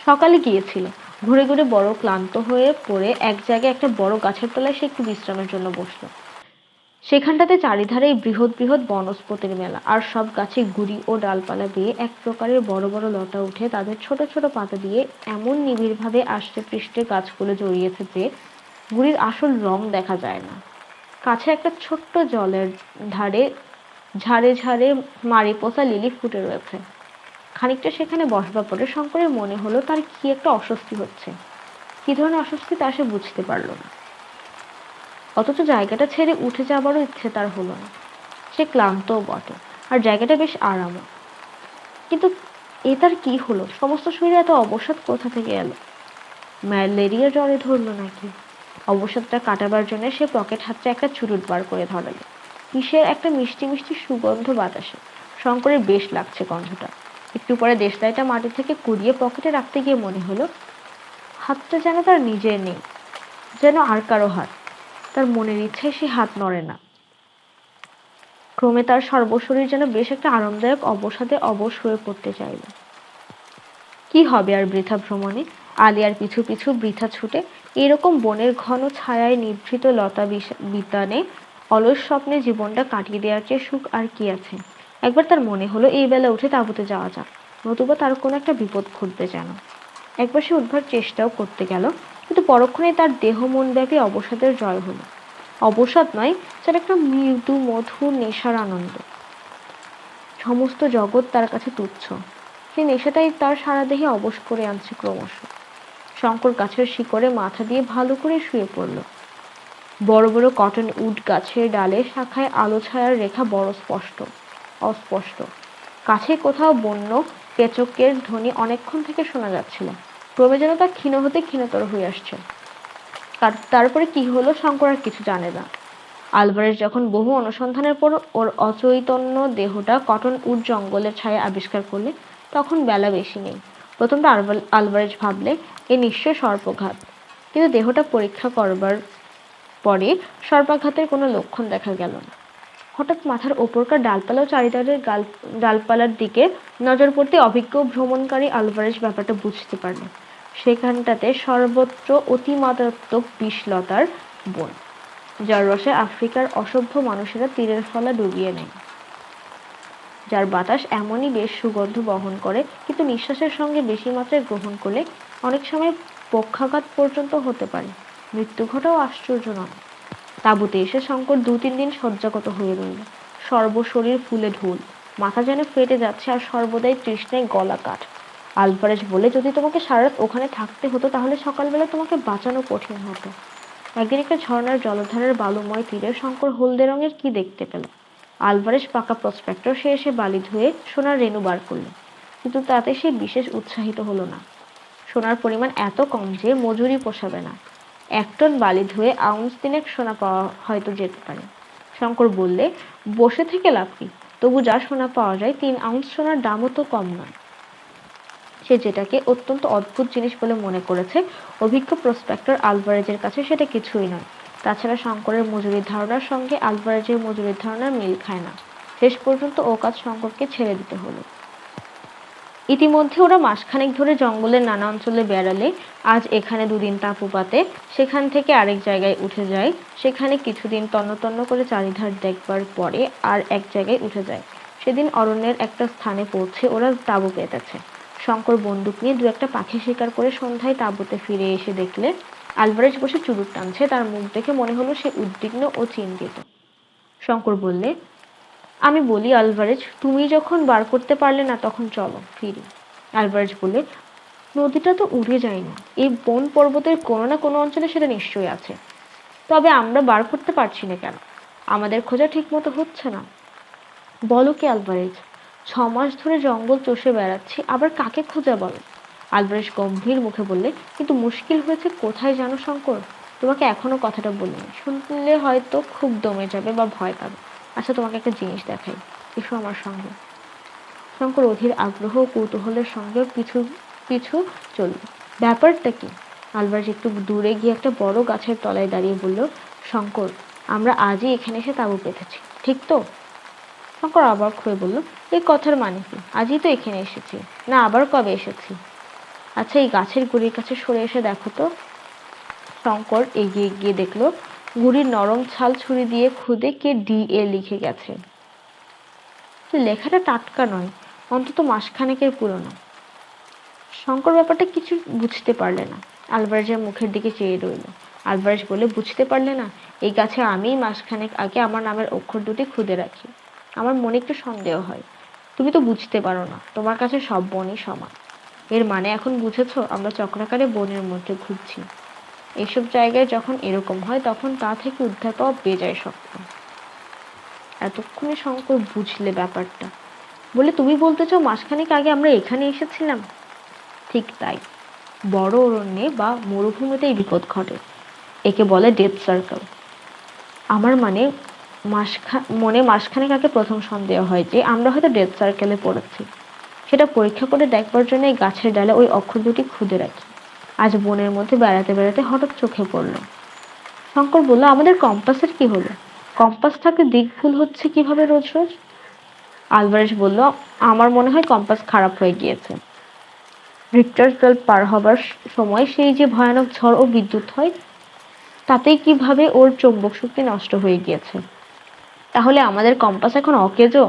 সকালে গিয়েছিল। ঘুরে ঘুরে বড় ক্লান্ত হয়ে পড়ে এক জায়গায় একটা বড় গাছের তলায় সে একটু বিশ্রামের জন্য বসলো। সেখানটাতে চারিধারেই বৃহৎ বৃহৎ বনস্পতির মেলা, আর সব গাছে গুড়ি ও ডালপালা দিয়ে এক প্রকারের বড় বড় লতা উঠে তাদের ছোট ছোট পাতা দিয়ে এমন নিবিড়ভাবে আষ্টে পৃষ্ঠে গাছগুলো জড়িয়েছে যে গুড়ির আসল রং দেখা যায় না। কাছে একটা ছোট্ট জলের ধারে ঝাড়ে ঝাড়ে মারিপোসা লিলি ফুটে রয়েছে। খানিকটা সেখানে বসবার পরে শঙ্করের মনে হলো তার কি একটা অস্বস্তি হচ্ছে। কি ধরনের অস্বস্তি তা সে বুঝতে পারল না, অথচ জায়গাটা ছেড়ে উঠে যাবারও ইচ্ছে তার হলো না। সে ক্লান্তও বটে, আর জায়গাটা বেশ আরামও। কিন্তু এ তার কি হলো? সমস্ত শরীরে এত অবসাদ কোথা থেকে এলো? ম্যালেরিয়া জ্বরে ধরলো নাকি? অবসাদটা কাটাবার জন্য সে পকেট হাতটা একটা চুরুট বার করে ধরালো। কিসের একটা মিষ্টি মিষ্টি সুগন্ধ বাতাসে। শঙ্করের বেশ লাগছে গন্ধটা। একটু পরে দেশলাইটা মাটি থেকে কুড়িয়ে পকেটে রাখতে গিয়ে মনে হলো হাতটা যেন তার নিজের নেই, যেন আর কারো হাত। তার মনের ইচ্ছায় সে হাত নড়ে না। ক্রমে তার সর্বশরীর যেন বেশ একটা আরামদায়ক অবসাদে অবশ হয়ে পড়তে চাইল। কি হবে আর বৃথা ভ্রমণে, আলিয়ার পিছু পিছু বৃথা ছুটে, এরকম বনের ঘন ছায়ায় নিভৃত লতা বিতানে অলস স্বপ্নে জীবনটা কাটিয়ে দেওয়ার চেয়ে সুখ আর কি আছে। একবার তার মনে হলো এই বেলা উঠে তাঁবুতে যাওয়া যাক, নতুবা তার কোনো একটা বিপদ ঘটবে যেন। একবার সে উঠবার চেষ্টাও করতে গেল, কিন্তু পরক্ষণেই তার দেহ মন ব্যাপী অবসাদের জয় হলো। অবসাদ নয়, সেটা একটা মৃদু মধুর নেশার আনন্দ। সমস্ত জগৎ তার কাছে তুচ্ছ। সেই নেশাটাই তার সারা দেহে অবশ করে আনছে ক্রমশ। শঙ্কর গাছের শিকড়ে মাথা দিয়ে ভালো করে শুয়ে পড়ল। বড় বড় কটন উড গাছের ডালে শাখায় আলো ছায়ার রেখা বড় অস্পষ্ট। কাছে কোথাও বন্য পেচকের ধ্বনি অনেকক্ষণ থেকে শোনা যাচ্ছিল। ক্রমে যেন তা ক্ষীণ হতে ক্ষীণতর হয়ে আসছে। তারপরে কি হলো শঙ্কর আর কিছু জানে না। আলভারেজ যখন বহু অনুসন্ধানের পর ওর অচৈতন্য দেহটা কটন উড জঙ্গলের ছায়া আবিষ্কার করলে, তখন বেলা বেশি নেই। প্রথমটা আলভারেজ ভাবলে এ নিশ্চয় সর্পঘাত, কিন্তু দেহটা পরীক্ষা করবার পরে সর্পাঘাতের কোনো লক্ষণ দেখা গেল না। হঠাৎ মাথার ওপরকার ডালপালা ও চারিধারের ডালপালার দিকে নজর পড়তে অভিজ্ঞ ভ্রমণকারী আলভারেজ ব্যাপারটা বুঝতে পারল। সেখানটাতে সর্বত্র অতিমারাত্মক বিষলতার বন, যার রসে আফ্রিকার অসভ্য মানুষেরা তীরের ফলা ডুবিয়ে নেয়, যার বাতাস এমনই বেশ সুগন্ধ বহন করে, কিন্তু নিঃশ্বাসের সঙ্গে বেশি মাত্রায় গ্রহণ করলে অনেক সময় পক্ষাঘাত পর্যন্ত হতে পারে। মৃত্যু ঘটাও আশ্চর্য নয়। তাঁবুতে এসে শঙ্কর 2-3 দিন শয্যাগত হয়ে রইল। সর্বশরীর ফুলে ঢোল, মাথা যেন ফেটে যাচ্ছে, আর সর্বদাই তৃষ্ণায় গলা কাঠ। আলভারেজ বলে, যদি তোমাকে সারারাত ওখানে থাকতে হতো তাহলে সকালবেলা তোমাকে বাঁচানো কঠিন হতো। একদিন একটা ঝর্ণার জলধারের বালুময় তীরে শঙ্কর হলদে রঙের কি দেখতে পেল। আলভারেজ পাকা প্রসপেক্টর, সে এসে বালি ধুয়ে সোনার রেণু বার করল, কিন্তু তাতে সে বিশেষ উৎসাহিত হলো না। সোনার পরিমাণ এত কম যে মজুরি পোষাবে না। 1 টন বালি ধুয়ে আউন্স 3 সোনা পাওয়া হয়তো যেতে পারে। শঙ্কর বললে, বসে থেকে লাভ কি, তবু যা সোনা পাওয়া যায় 3 আউন্স সোনার দামও তো কম নয়। সে যেটাকে অত্যন্ত অদ্ভুত জিনিস বলে মনে করেছে, অভিজ্ঞ প্রসপেক্টর আলভারেজের কাছে সেটা কিছুই নয়। তাছাড়া শঙ্করের মজুরির ধারণার সঙ্গে আলভারেজের মজুরির ধারণার মিল খায় না। শেষ পর্যন্ত ও কাজ শঙ্করকে ছেড়ে দিতে হলো। ইতিমধ্যে ওরা মাসখানেক ধরে জঙ্গলের নানা অঞ্চলে বেড়ালে, আজ এখানে 2 দিন তাঁবু পাতে, সেখান থেকে আরেক জায়গায় উঠে যায়, সেখানে কিছুদিন তন্ন তন্ন করে চারিধার দেখবার পরে আর এক জায়গায় উঠে যায়। সেদিন অরণ্যের একটা স্থানে পৌঁছে ওরা তাঁবু পেতেছে। শঙ্কর বন্দুক নিয়ে 2-1টা পাখি শিকার করে সন্ধ্যায় তাঁবুতে ফিরে এসে দেখলে আলভারেজ বসে চুরুট টানছে। তার মুখ দেখে মনে হলো সে উদ্বিগ্ন ও চিন্তিত। শঙ্কর বললে, আমি বলি আলভারেজ, তুমি যখন বার করতে পারলে না তখন চলো ফিরি। আলভারেজ বললে, নদীটা তো উড়ে যায়নি, এই বন পর্বতের কোনো না কোনো অঞ্চলে সেটা নিশ্চয়ই আছে। তবে আমরা বার করতে পারছি না কেন? আমাদের খোঁজা ঠিক মতো হচ্ছে না। বলো কি আলভারেজ, 6 মাস ধরে জঙ্গল চষে বেড়াচ্ছি, আবার কাকে খোঁজা বলো? আলভারেজ গম্ভীর মুখে বললে, কিন্তু মুশকিল হয়েছে কোথায় জানো শঙ্কর? তোমাকে এখনো কথাটা বলিনি, শুনলে হয়তো খুব দমে যাবে বা ভয় পাবে। আচ্ছা, তোমাকে একটা জিনিস দেখাই, এসো আমার সঙ্গে। শঙ্কর অধীর আগ্রহ ও কৌতূহলের সঙ্গে পিছু পিছু চলল। ব্যাপারটা কি? আলভারেজ একটু দূরে গিয়ে একটা বড় গাছের তলায় দাঁড়িয়ে বলল, শঙ্কর, আমরা আজই এখানে এসে তাঁবু পেতেছি, ঠিক তো? শঙ্কর অবাক হয়ে বলল, এই কথার মানে কি? আজই তো এখানে এসেছি, না আবার কবে এসেছি? আচ্ছা, এই গাছের গুড়ির কাছে সরে এসে দেখো তো। শঙ্কর এগিয়ে গিয়ে দেখলো গুড়ির নরম ছাল ছুরি দিয়ে খুদে কে DA লিখে গেছে। লেখাটা টাটকা নয়, অন্তত মাসখানেকের পুরনো। শঙ্কর ব্যাপারটা কিছু বুঝতে পারলে না, আলভারেজের মুখের দিকে চেয়ে রইল। আলভারেজ বলে, বুঝতে পারলে না? এই গাছে আমিই মাসখানেক আগে আমার নামের অক্ষর দুটি খুদে রাখি। আমার মনে একটু সন্দেহ হয়। তুমি তো বুঝতে পারো না, তোমার কাছে সব বনই সমান। এর মানে এখন বুঝেছ? আমরা চক্রাকারে বনের মধ্যে ঘুরছি। এসব জায়গায় যখন এরকম হয় তখন তা থেকে উদ্ধার পাওয়া বেজায় শক্ত। এতক্ষণে শঙ্কর বুঝলে ব্যাপারটা। বলে, তুমি বলতে চাও মাসখানেক আগে আমরা এখানে এসেছিলাম? ঠিক তাই। বড় অরণ্যে বা মরুভূমিতেই বিপদ ঘটে। একে বলে ডেথ সার্কেল। আমার মনে মাসখানেক আগে প্রথম সন্দেহ হয় যে আমরা হয়তো ডেথ সার্কেলে পড়েছি। সেটা পরীক্ষা করে দেখবার জন্য এই গাছের ডালে ওই অক্ষর দুটি খুদে রাখি। আজ বনের মধ্যে বেড়াতে বেড়াতে হঠাৎ চোখে পড়ল। শঙ্কর বলল, আমাদের কম্পাসের কি হলো? কম্পাস থাকলে দিক ভুল হচ্ছে কিভাবে রোজ রোজ? আলভারেজ বলল, আমার মনে হয় কম্পাস খারাপ হয়ে গিয়েছে। রিক্টার স্কেল পার হবার সময় সেই যে ভয়ানক ঝড় ও বিদ্যুৎ হয়, তাতেই কিভাবে ওর চৌম্বক শক্তি নষ্ট হয়ে গিয়েছে। তাহলে আমাদের কম্পাস এখন অকেজো?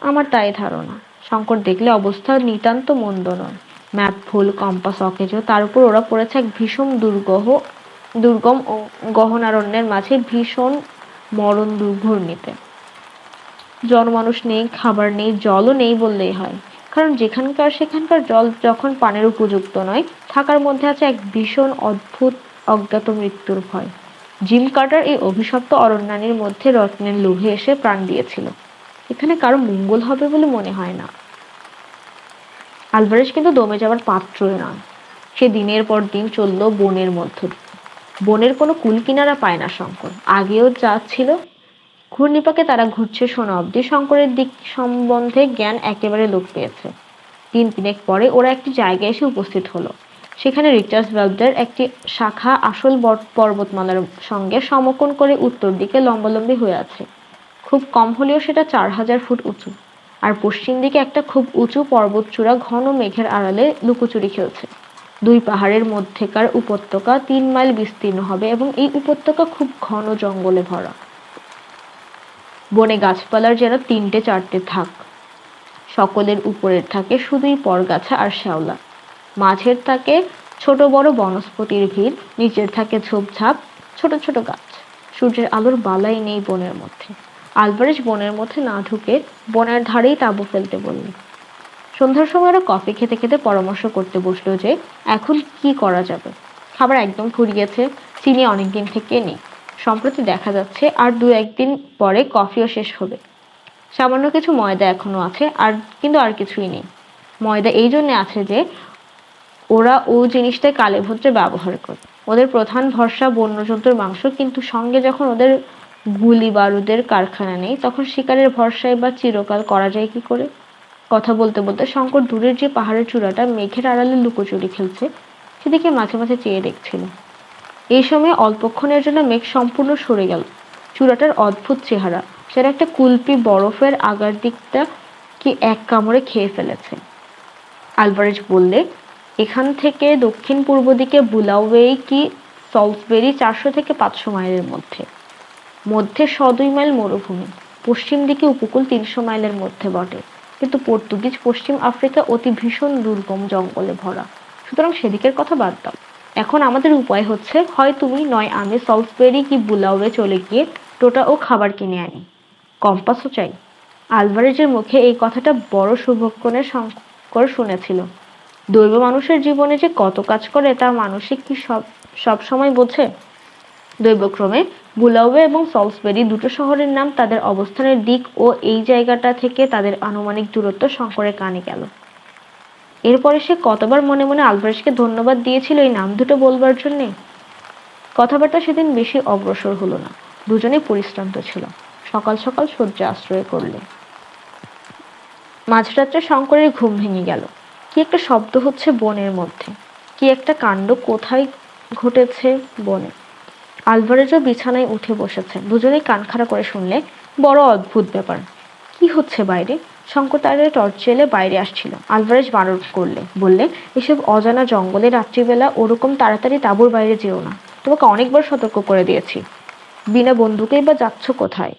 আমার তাই ধারণা। শঙ্কর দেখলে অবস্থা নিতান্ত মন্দ নয়। ম্যাপ ভুল, কম্পাস অকেজো, তার উপর ওরা পড়েছে এক ভীষণ দুর্গম ও গহনারণ্যের মাঝে ভীষণ মরণ দুর্ঘূর্ণিতে। জনমানুষ নেই, খাবার নেই, জলও নেই বললেই হয়। কারণ সেখানকার জল যখন পানের উপযুক্ত নয়, থাকার মধ্যে আছে এক ভীষণ অদ্ভুত অজ্ঞাত মৃত্যুর ভয়। জিম কার্টার এই অভিশপ্ত অরণ্যানীর মধ্যে রত্নের লোভে এসে প্রাণ দিয়েছিল। এখানে কারো মঙ্গল হবে বলে মনে হয় না। আলভারেজ কিন্তু দমে যাওয়ার পাত্রই নয়। সে দিনের পর দিন চলল বনের মধ্য দিয়ে। বনের কোনো কুল কিনারা পায় না শঙ্কর। আগেও যা ছিল, ঘূর্ণিপাকে তারা ঘুরছে শোনা অবধি শঙ্করের দিক সম্বন্ধে জ্ঞান একেবারে লোপ পেয়েছে। 3 দিন পরে ওরা একটি জায়গায় এসে উপস্থিত হলো। সেখানে রিচার্স ভ্যালভের একটি শাখা আসল পর্বতমালার সঙ্গে সমকোণ করে উত্তর দিকে লম্বালম্বি হয়ে আছে। খুব কম হলেও সেটা 4000 ফুট উঁচু। আর পশ্চিম দিকে একটা খুব উঁচু পর্বতচূড়া ঘন মেঘের আড়ালে লুকোচুরি খেলছে। 2 পাহাড়ের মধ্যেকার উপত্যকা 3 মাইল বিস্তীর্ণ হবে এবং এই উপত্যকা খুব ঘন জঙ্গলে ভরা। বনে গাছপালার যেন 3-4টে থাক। সকলের উপরের থাকে শুধুই পরগাছা আর শ্যাওলা। মাঝের থাকে ছোট বড় বনস্পতির ভিড়, নিচের থাকে ঝোপঝাপ ছোট ছোট গাছ। সূর্যের আলোর বালাই নেই বনের মধ্যে। আলভারেজ বনের মধ্যে না ঢুকে বনের ধারেই তাঁবু ফেলতে বলল। সন্ধ্যার সময় ওরা কফি খেতে খেতে পরামর্শ করতে বসলো যে এখন কি করা যাবে। খাবার একদম ফুরিয়েছে, চিনি অনেকদিন থেকে নেই। সম্প্রতি দেখা যাচ্ছে আর 2-1 দিন পরে কফিও শেষ হবে। সামান্য কিছু ময়দা এখনো আছে, কিন্তু আর কিছুই নেই। ময়দা এই জন্য আছে যে ওরা ও জিনিসটা কালে ভদ্রে ব্যবহার করে। ওদের প্রধান ভরসা বন্য জন্তুর মাংস, কিন্তু সঙ্গে যখন ওদের গুলি বারুদের কারখানা নেই, তখন শিকারের ভরসায় বা চিরকাল করা যায় কি করে? কথা বলতে বলতে শঙ্কর দূরের যে পাহাড়ের চূড়াটা মেঘের আড়ালে লুকোচুরি খেলছে, সেদিকে মাঝে মাঝে চেয়ে দেখছিল। এই সময় অল্পক্ষণের জন্য মেঘ সম্পূর্ণ সরে গেল। চূড়াটার অদ্ভুত চেহারা, যেন একটা কুলপি বরফের আগার দিকটা কি এক কামড়ে খেয়ে ফেলেছে। আলভারেজ বললে, এখান থেকে দক্ষিণ পূর্ব দিকে বুলাওয়ে কি সলসবেরি 400 থেকে 500 মাইলের মধ্যে। 102 মাইল মরুভূমি। পশ্চিম দিকে উপকূল 300 মাইলের মধ্যে বটে, কিন্তু পর্তুগিজ পশ্চিম আফ্রিকা অতি ভীষণ দুর্গম জঙ্গলে ভরা। সুতরাং সেদিকের কথা বাদ দাও। এখন আমাদের উপায় হচ্ছে, হয় তুমি নয় আমি সলসবেরি কি বুলাওয়ে চলে গিয়ে টোটা ও খাবার কিনে আনি। কম্পাসও চাই। আলভারেজের মুখে এই কথাটা বড় শুভক্ষণের শঙ্কর শুনেছিল। দৈব মানুষের জীবনে যে কত কাজ করে তা মানসিক কি সব সময় বোঝে? দৈবক্রমে বুলাওয়ে এবং সলসবেরি দুটো শহরের নাম, তাদের অবস্থানের দিক ও এই জায়গাটা থেকে তাদের আনুমানিক দূরত্ব শঙ্করের কানে গেল। এরপরে সে কতবার মনে মনে আলভারেজকে ধন্যবাদ দিয়েছিল এই নাম দুটো বলবার জন্যে। কথাবার্তা সেদিন বেশি অগ্রসর হলো না। দুজনেই পরিশ্রান্ত ছিল। সকাল সকাল শয্যা আশ্রয় করলে। মাঝরাত্রে শঙ্করের ঘুম ভেঙে গেল। কি একটা শব্দ হচ্ছে বনের মধ্যে, কি একটা কাণ্ড কোথায় ঘটেছে বনে। আলভারেজও বিছানায় উঠে বসেছে। দুজনেই কান খাড়া করে শুনলে, বড় অদ্ভুত ব্যাপার। কি হচ্ছে বাইরে? শঙ্কর তাড়াতাড়ি টর্চ জ্বেলে বাইরে আসছিল। আলভারেজ বারণ বললে, এসব অজানা জঙ্গলে রাত্রিবেলা ওরকম তাড়াতাড়ি তাঁবুর বাইরে যেও না। তোমাকে অনেকবার সতর্ক করে দিয়েছি। বিনা বন্দুকেই বা যাচ্ছ কোথায়?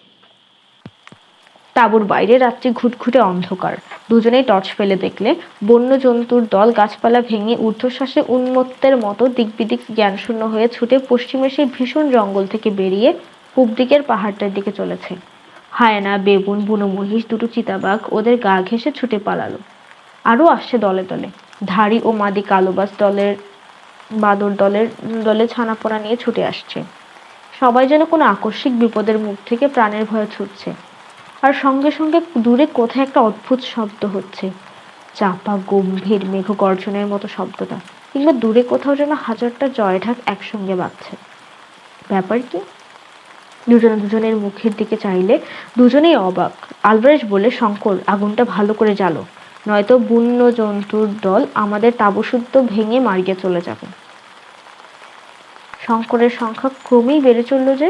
তাঁবুর বাইরে রাত্রি ঘুটঘুটে অন্ধকার। দুজনেই টর্চ ফেলে দেখলে বন্য জন্তুর দল গাছপালা ভেঙে ঊর্ধ্বশ্বাসে উন্মত্তের মতো দিকবিদিক জ্ঞানশূন্য হয়ে ছুটে পশ্চিমের সেই ভীষণ জঙ্গল থেকে বেরিয়ে পূব দিকের পাহাড়টার দিকে চলেছে। হায়না, বেবুন, বুনো মহিষ, দুটো চিতাবাঘ ওদের গা ঘেঁষে ছুটে পালালো। আরও আসছে দলে দলে। ধাড়ি ও মাদি কালোবাস বাদর দলে ছানাপোনা নিয়ে ছুটে আসছে। সবাই যেন কোনো আকস্মিক বিপদের মুখ থেকে প্রাণের ভয়ে ছুটছে। আর সঙ্গে সঙ্গে দূরে কোথায় একটা অদ্ভুত শব্দ হচ্ছে, চাপা গম্ভীর মেঘগর্জনের মতো শব্দটা, কিংবা দূরে কোথাও যেন হাজারটা জয়ঢাক একসঙ্গে বাজছে। ব্যাপার কি? দুজনে দুজনের মুখের দিকে চাইলে দুজনেই অবাক। আলভারেজ বলে, শঙ্কর, আগুনটা ভালো করে জ্বালো, নয়তো বন্য জন্তুর দল আমাদের তাঁবুসুদ্ধ ভেঙে মারিয়ে চলে যাবে। শঙ্করের সংখ্যা ক্রমেই বেড়ে চলল যে।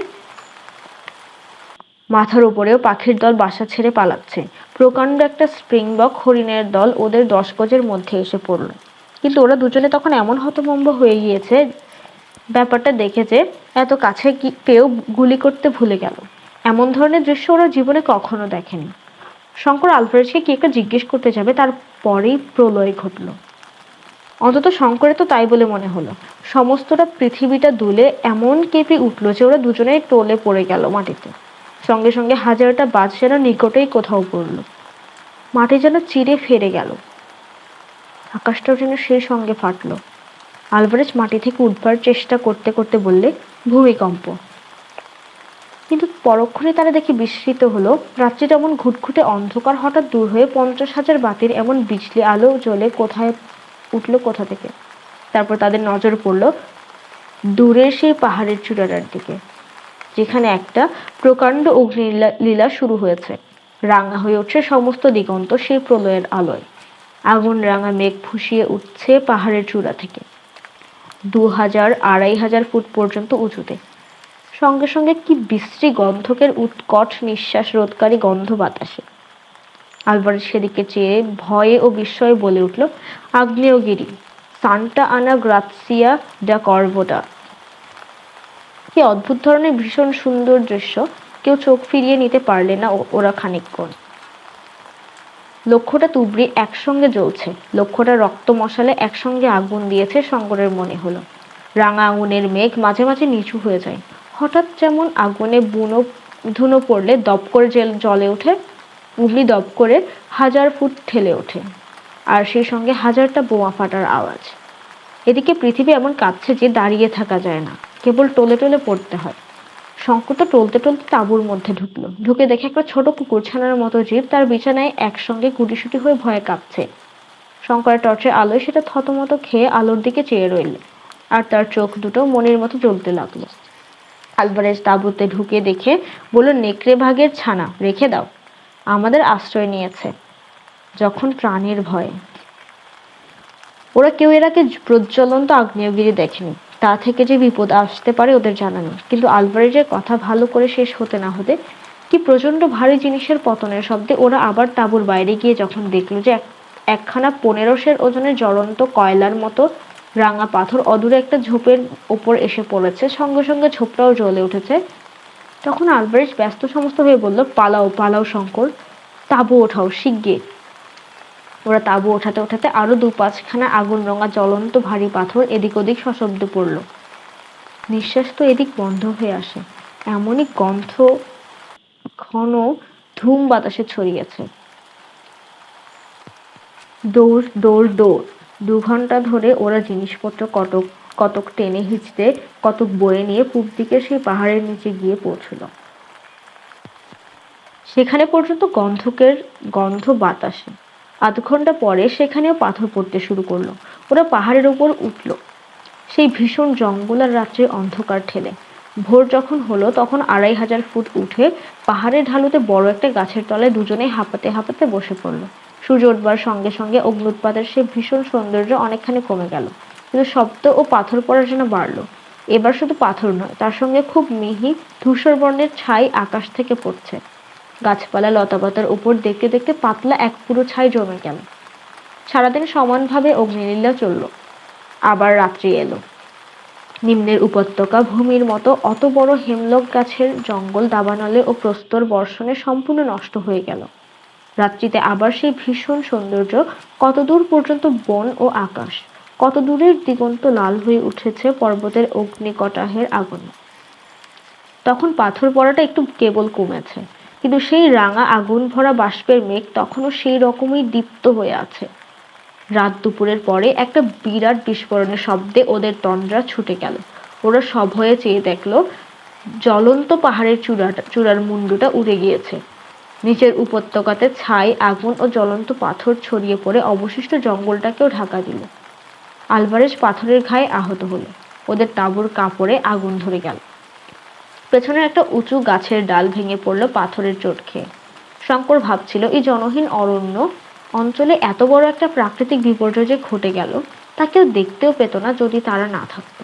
মাথার উপরেও পাখির দল বাসা ছেড়ে পালাচ্ছে। প্রকাণ্ড একটা স্প্রিংবক হরিণের দল ওদের 10 গজের মধ্যে এসে পড়ল। কিন্তু ওরা দুজনে তখন এমন হতভম্ব হয়ে গিয়েছে ব্যাপারটা দেখে যে এত কাছে পেয়েও গুলি করতে ভুলে গেল। এমন ধরনের দৃশ্য ওরা জীবনে কখনো দেখেনি। শঙ্কর আলভারেজকে কি একটা জিজ্ঞেস করতে যাবে, তারপরেই প্রলয় ঘটল। অন্তত শঙ্করের তো তাই বলে মনে হলো। সমস্তটা পৃথিবীটা দুলে এমন কেঁপে উঠল যে ওরা দুজনেই টলে পড়ে গেল মাটিতে। সঙ্গে সঙ্গে হাজারটা বাজ যেন নিকটেই কোথাও পড়ল। মাটি যেন চিরে ফেরে গেল। আকাশটাও যেন সেই সঙ্গে ফাটল। আলভারেজ মাটি থেকে উঠবার চেষ্টা করতে করতে বললে, ভূমিকম্প। কিন্তু পরক্ষণে তারা দেখে বিস্মিত হলো, রাত্রিটা এমন ঘুটঘুটে অন্ধকার হঠাৎ দূর হয়ে 50,000 বাতির এমন বিজলি আলো জ্বলে কোথায় উঠলো কোথা থেকে। তারপর তাদের নজর পড়ল দূরের সেই পাহাড়ের চূড়াটার দিকে, যেখানে একটা প্রকাণ্ড অগ্নিলীলা শুরু হয়েছে। রাঙা হয়ে উঠছে সমস্ত দিগন্ত সেই প্রলয়ের আলোয়। আগুন রাঙা মেঘ ফুঁসিয়ে উঠছে পাহাড়ের চূড়া থেকে 2000-2500 ফুট পর্যন্ত উঁচুতে। সঙ্গে সঙ্গে কি বিশ্রী গন্ধকের উৎকট নিঃশ্বাস রোধকারী গন্ধ বাতাসে। আলভারেজ সেদিকে চেয়ে ভয়ে ও বিস্ময়ে বলে উঠল, আগ্নেয়গিরি, সান্টা আনা গ্রাৎসিয়া ডা কর্বোটা। কি অদ্ভুত ধরনের ভীষণ সুন্দর দৃশ্য! কেউ চোখ ফিরিয়ে নিতে পারলে না ওরা খানিকক্ষণ। লক্ষ্যটা তুবড়ি একসঙ্গে জ্বলছে, লক্ষ্যটা রক্ত মশালে একসঙ্গে আগুন দিয়েছে শঙ্করের মনে হলো। রাঙা আগুনের মেঘ মাঝে মাঝে নিচু হয়ে যায়। হঠাৎ যেমন আগুনে ধুনো পড়লে দপ করে জ্বলে ওঠে, অমনি দপ করে 1000 ফুট ঠেলে ওঠে। আর সেই সঙ্গে হাজারটা বোমা ফাটার আওয়াজ। এদিকে পৃথিবী এমন কাঁপছে যে দাঁড়িয়ে থাকা যায় না, কেবল টলে টলে পড়তে হয়। শঙ্কর তো টলতে টলতে তাঁবুর মধ্যে ঢুকলো। ঢুকে দেখে একটা ছোট কুকুরছানার মতো জীব তার বিছানায় একসঙ্গে গুটিসুটি হয়ে ভয়ে কাঁপছে। শঙ্করের টর্চের আলোয় সেটা থতমত খেয়ে আলোর দিকে চেয়ে রইল, আর তার চোখ দুটো মনের মতো জ্বলতে লাগলো। আলভারেজ তাঁবুতে ঢুকে দেখে বলল, নেকড়ে ভাগের ছানা, রেখে দাও। আমাদের আশ্রয় নিয়েছে যখন প্রাণের ভয়ে। ওরা কেউ এর আগে প্রজ্বলন্ত আগ্নেয়গিরি দেখেনি। তা থেকে যে বিপদ আসতে পারে ওদের জানা নেই। কিন্তু আলভারেজের কথা ভালো করে শেষ হতে না হতে কি প্রচন্ড ভারী জিনিসের পতনের শব্দে ওরা আবার তাঁবুর বাইরে গিয়ে যখন দেখলো যে একখানা 1500 ওজনের জ্বলন্ত কয়লার মতো রাঙা পাথর অদূরে একটা ঝোপের ওপর এসে পড়েছে, সঙ্গে সঙ্গে ঝোপটাও জ্বলে উঠেছে, তখন আলভারেজ ব্যস্ত সমস্ত হয়ে বলল, পালাও পালাও শঙ্কর, তাঁবু ওঠাও শিগগির। ওরা তাঁবু ওঠাতে ওঠাতে আরো 4-5খানা আগুন রঙা জ্বলন্ত ভারী পাথর এদিক ওদিক সশব্দে পড়ল। নিঃশ্বাস তো এদিক বন্ধ হয়ে আসে, এমনই গন্ধ ঘন ধূম বাতাসে ছড়িয়েছে। দৌড় দৌড় দৌড়। 2 ঘন্টা ধরে ওরা জিনিসপত্র কতক টেনে হিঁচড়ে কতক বয়ে নিয়ে পূব দিকে সেই পাহাড়ের নিচে গিয়ে পৌঁছল। সেখানে পর্যন্ত গন্ধ বাতাসে। আধ ঘন্টা পরে সেখানেও পাথর পড়তে শুরু করলো। ওরা পাহাড়ের উপর উঠল সেই ভীষণ জঙ্গল আর রাত্রির অন্ধকার ঠেলে। ভোর যখন হলো তখন 2500 ফুট উঠে পাহাড়ের ঢালুতে বড় একটা গাছের তলায় দুজনেই হাঁপাতে হাঁপাতে বসে পড়লো। সূর্য উঠবার সঙ্গে সঙ্গে অগ্ন্যুৎপাতের সেই ভীষণ সৌন্দর্য অনেকখানি কমে গেল, কিন্তু শব্দ ও পাথর পড়ার যেন বাড়লো। এবার শুধু পাথর নয়, তার সঙ্গে খুব মিহি ধূসর বর্ণের ছাই আকাশ থেকে পড়ছে। গাছপালা লতাপাতার উপর দেখতে দেখতে পাতলা এক পুরো ছাই জমে গেল। সারাদিন সমানভাবে অগ্নিলীলা চলল। আবার রাত্রি এলো। নিম্নের উপত্যকা ভূমির মতো অত বড় হেমলক গাছের জঙ্গল দাবানলে ও প্রস্তর বর্ষণে সম্পূর্ণ নষ্ট হয়ে গেল। রাত্রিতে আবার সেই ভীষণ সৌন্দর্য, কতদূর পর্যন্ত বন ও আকাশ, কত দূরের দিগন্ত লাল হয়ে উঠেছে পর্বতের অগ্নিকটাহের আগুনে। তখন পাথর পড়াটা একটু কেবল কমেছে, কিন্তু সেই রাঙা আগুন ভরা বাষ্পের মেঘ তখনও সেই রকমই দীপ্ত হয়ে আছে। রাত দুপুরের পরে একটা বিরাট বিস্ফোরণের শব্দে ওদের তন্দ্রা ছুটে গেল। ওরা সভয়ে চেয়ে দেখলো জ্বলন্ত পাহাড়ের চূড়ার মুন্ডুটা উড়ে গিয়েছে। নিচের উপত্যকাতে ছাই, আগুন ও জ্বলন্ত পাথর ছড়িয়ে পড়ে অবশিষ্ট জঙ্গলটাকেও ঢাকা দিল। আলভারেজ পাথরের ঘায়ে আহত হলো। ওদের তাঁবুর কাপড়ে আগুন ধরে গেল। পেছনের একটা উঁচু গাছের ডাল ভেঙে পড়লো পাথরের চোট খেয়ে। শঙ্কর ভাবছিল, এই জনহীন অরণ্য অঞ্চলে এত বড় একটা প্রাকৃতিক বিপর্যয় যে ঘটে গেল, তা কেউ দেখতেও পেত না যদি তারা না থাকতো।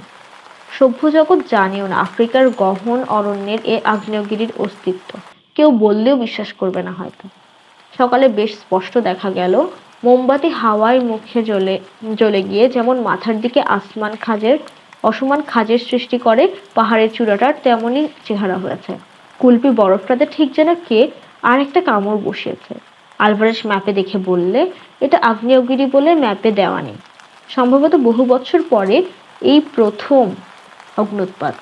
সভ্য জগৎ জানেও না আফ্রিকার গহন অরণ্যের এ আগ্নেয়গিরির অস্তিত্ব। কেউ বললেও বিশ্বাস করবে না হয়তো। সকালে বেশ স্পষ্ট দেখা গেল, মোমবাতি হাওয়ায় মুখে জ্বলে গিয়ে যেমন মাথার দিকে অসমান খাঁজের সৃষ্টি করে পাহাড়ের চূড়াটার, তেমনই চেহারা হয়েছে। কুলপি বরফটাতে ঠিক যেন কে আর একটা কামড় বসিয়েছে। আলভারেজ ম্যাপে দেখে বললে, এটা আগ্নেয়গিরি বলে ম্যাপে দেওয়া নেই। সম্ভবত বহু বছর পরে এই প্রথম অগ্ন্যুৎপাত।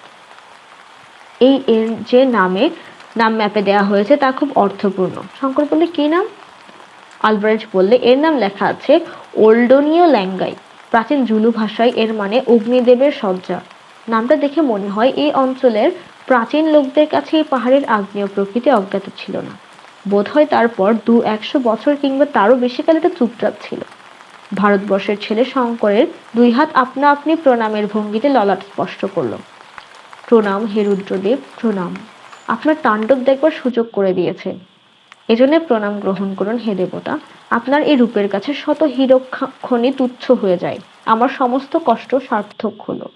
এর যে নাম ম্যাপে দেওয়া হয়েছে তা খুব অর্থপূর্ণ। শঙ্কর বললে, কি নাম? আলভারেজ বললে, এর নাম লেখা আছে ওল্ডোনিও ল্যাঙ্গাই। প্রাচীন জুলু ভাষায় এর মানে অগ্নিদেবের শয্যা। নামটা দেখে মনে হয় এই অঞ্চলের প্রাচীন লোকদের কাছে এই পাহাড়ের আগ্নেয় প্রকৃতি অজ্ঞাত ছিল না। বোধহয় তারপর 200 বছর কিংবা তারও বেশিকাল এটা চুপচাপ ছিল। ভারতবর্ষের ছেলে শঙ্করের 2 হাত আপনা আপনি প্রণামের ভঙ্গিতে ললাট স্পষ্ট করল। প্রণাম হে রুদ্রদেব, প্রণাম। আপনার তাণ্ডব দেখবার সুযোগ করে দিয়েছে, এজন্য প্রণাম গ্রহণ করুন হে দেবতা। আপনার এই রূপের কাছে শত হীরক খনি তুচ্ছ হয়ে যায়। আমার সমস্ত কষ্ট সার্থক হলো।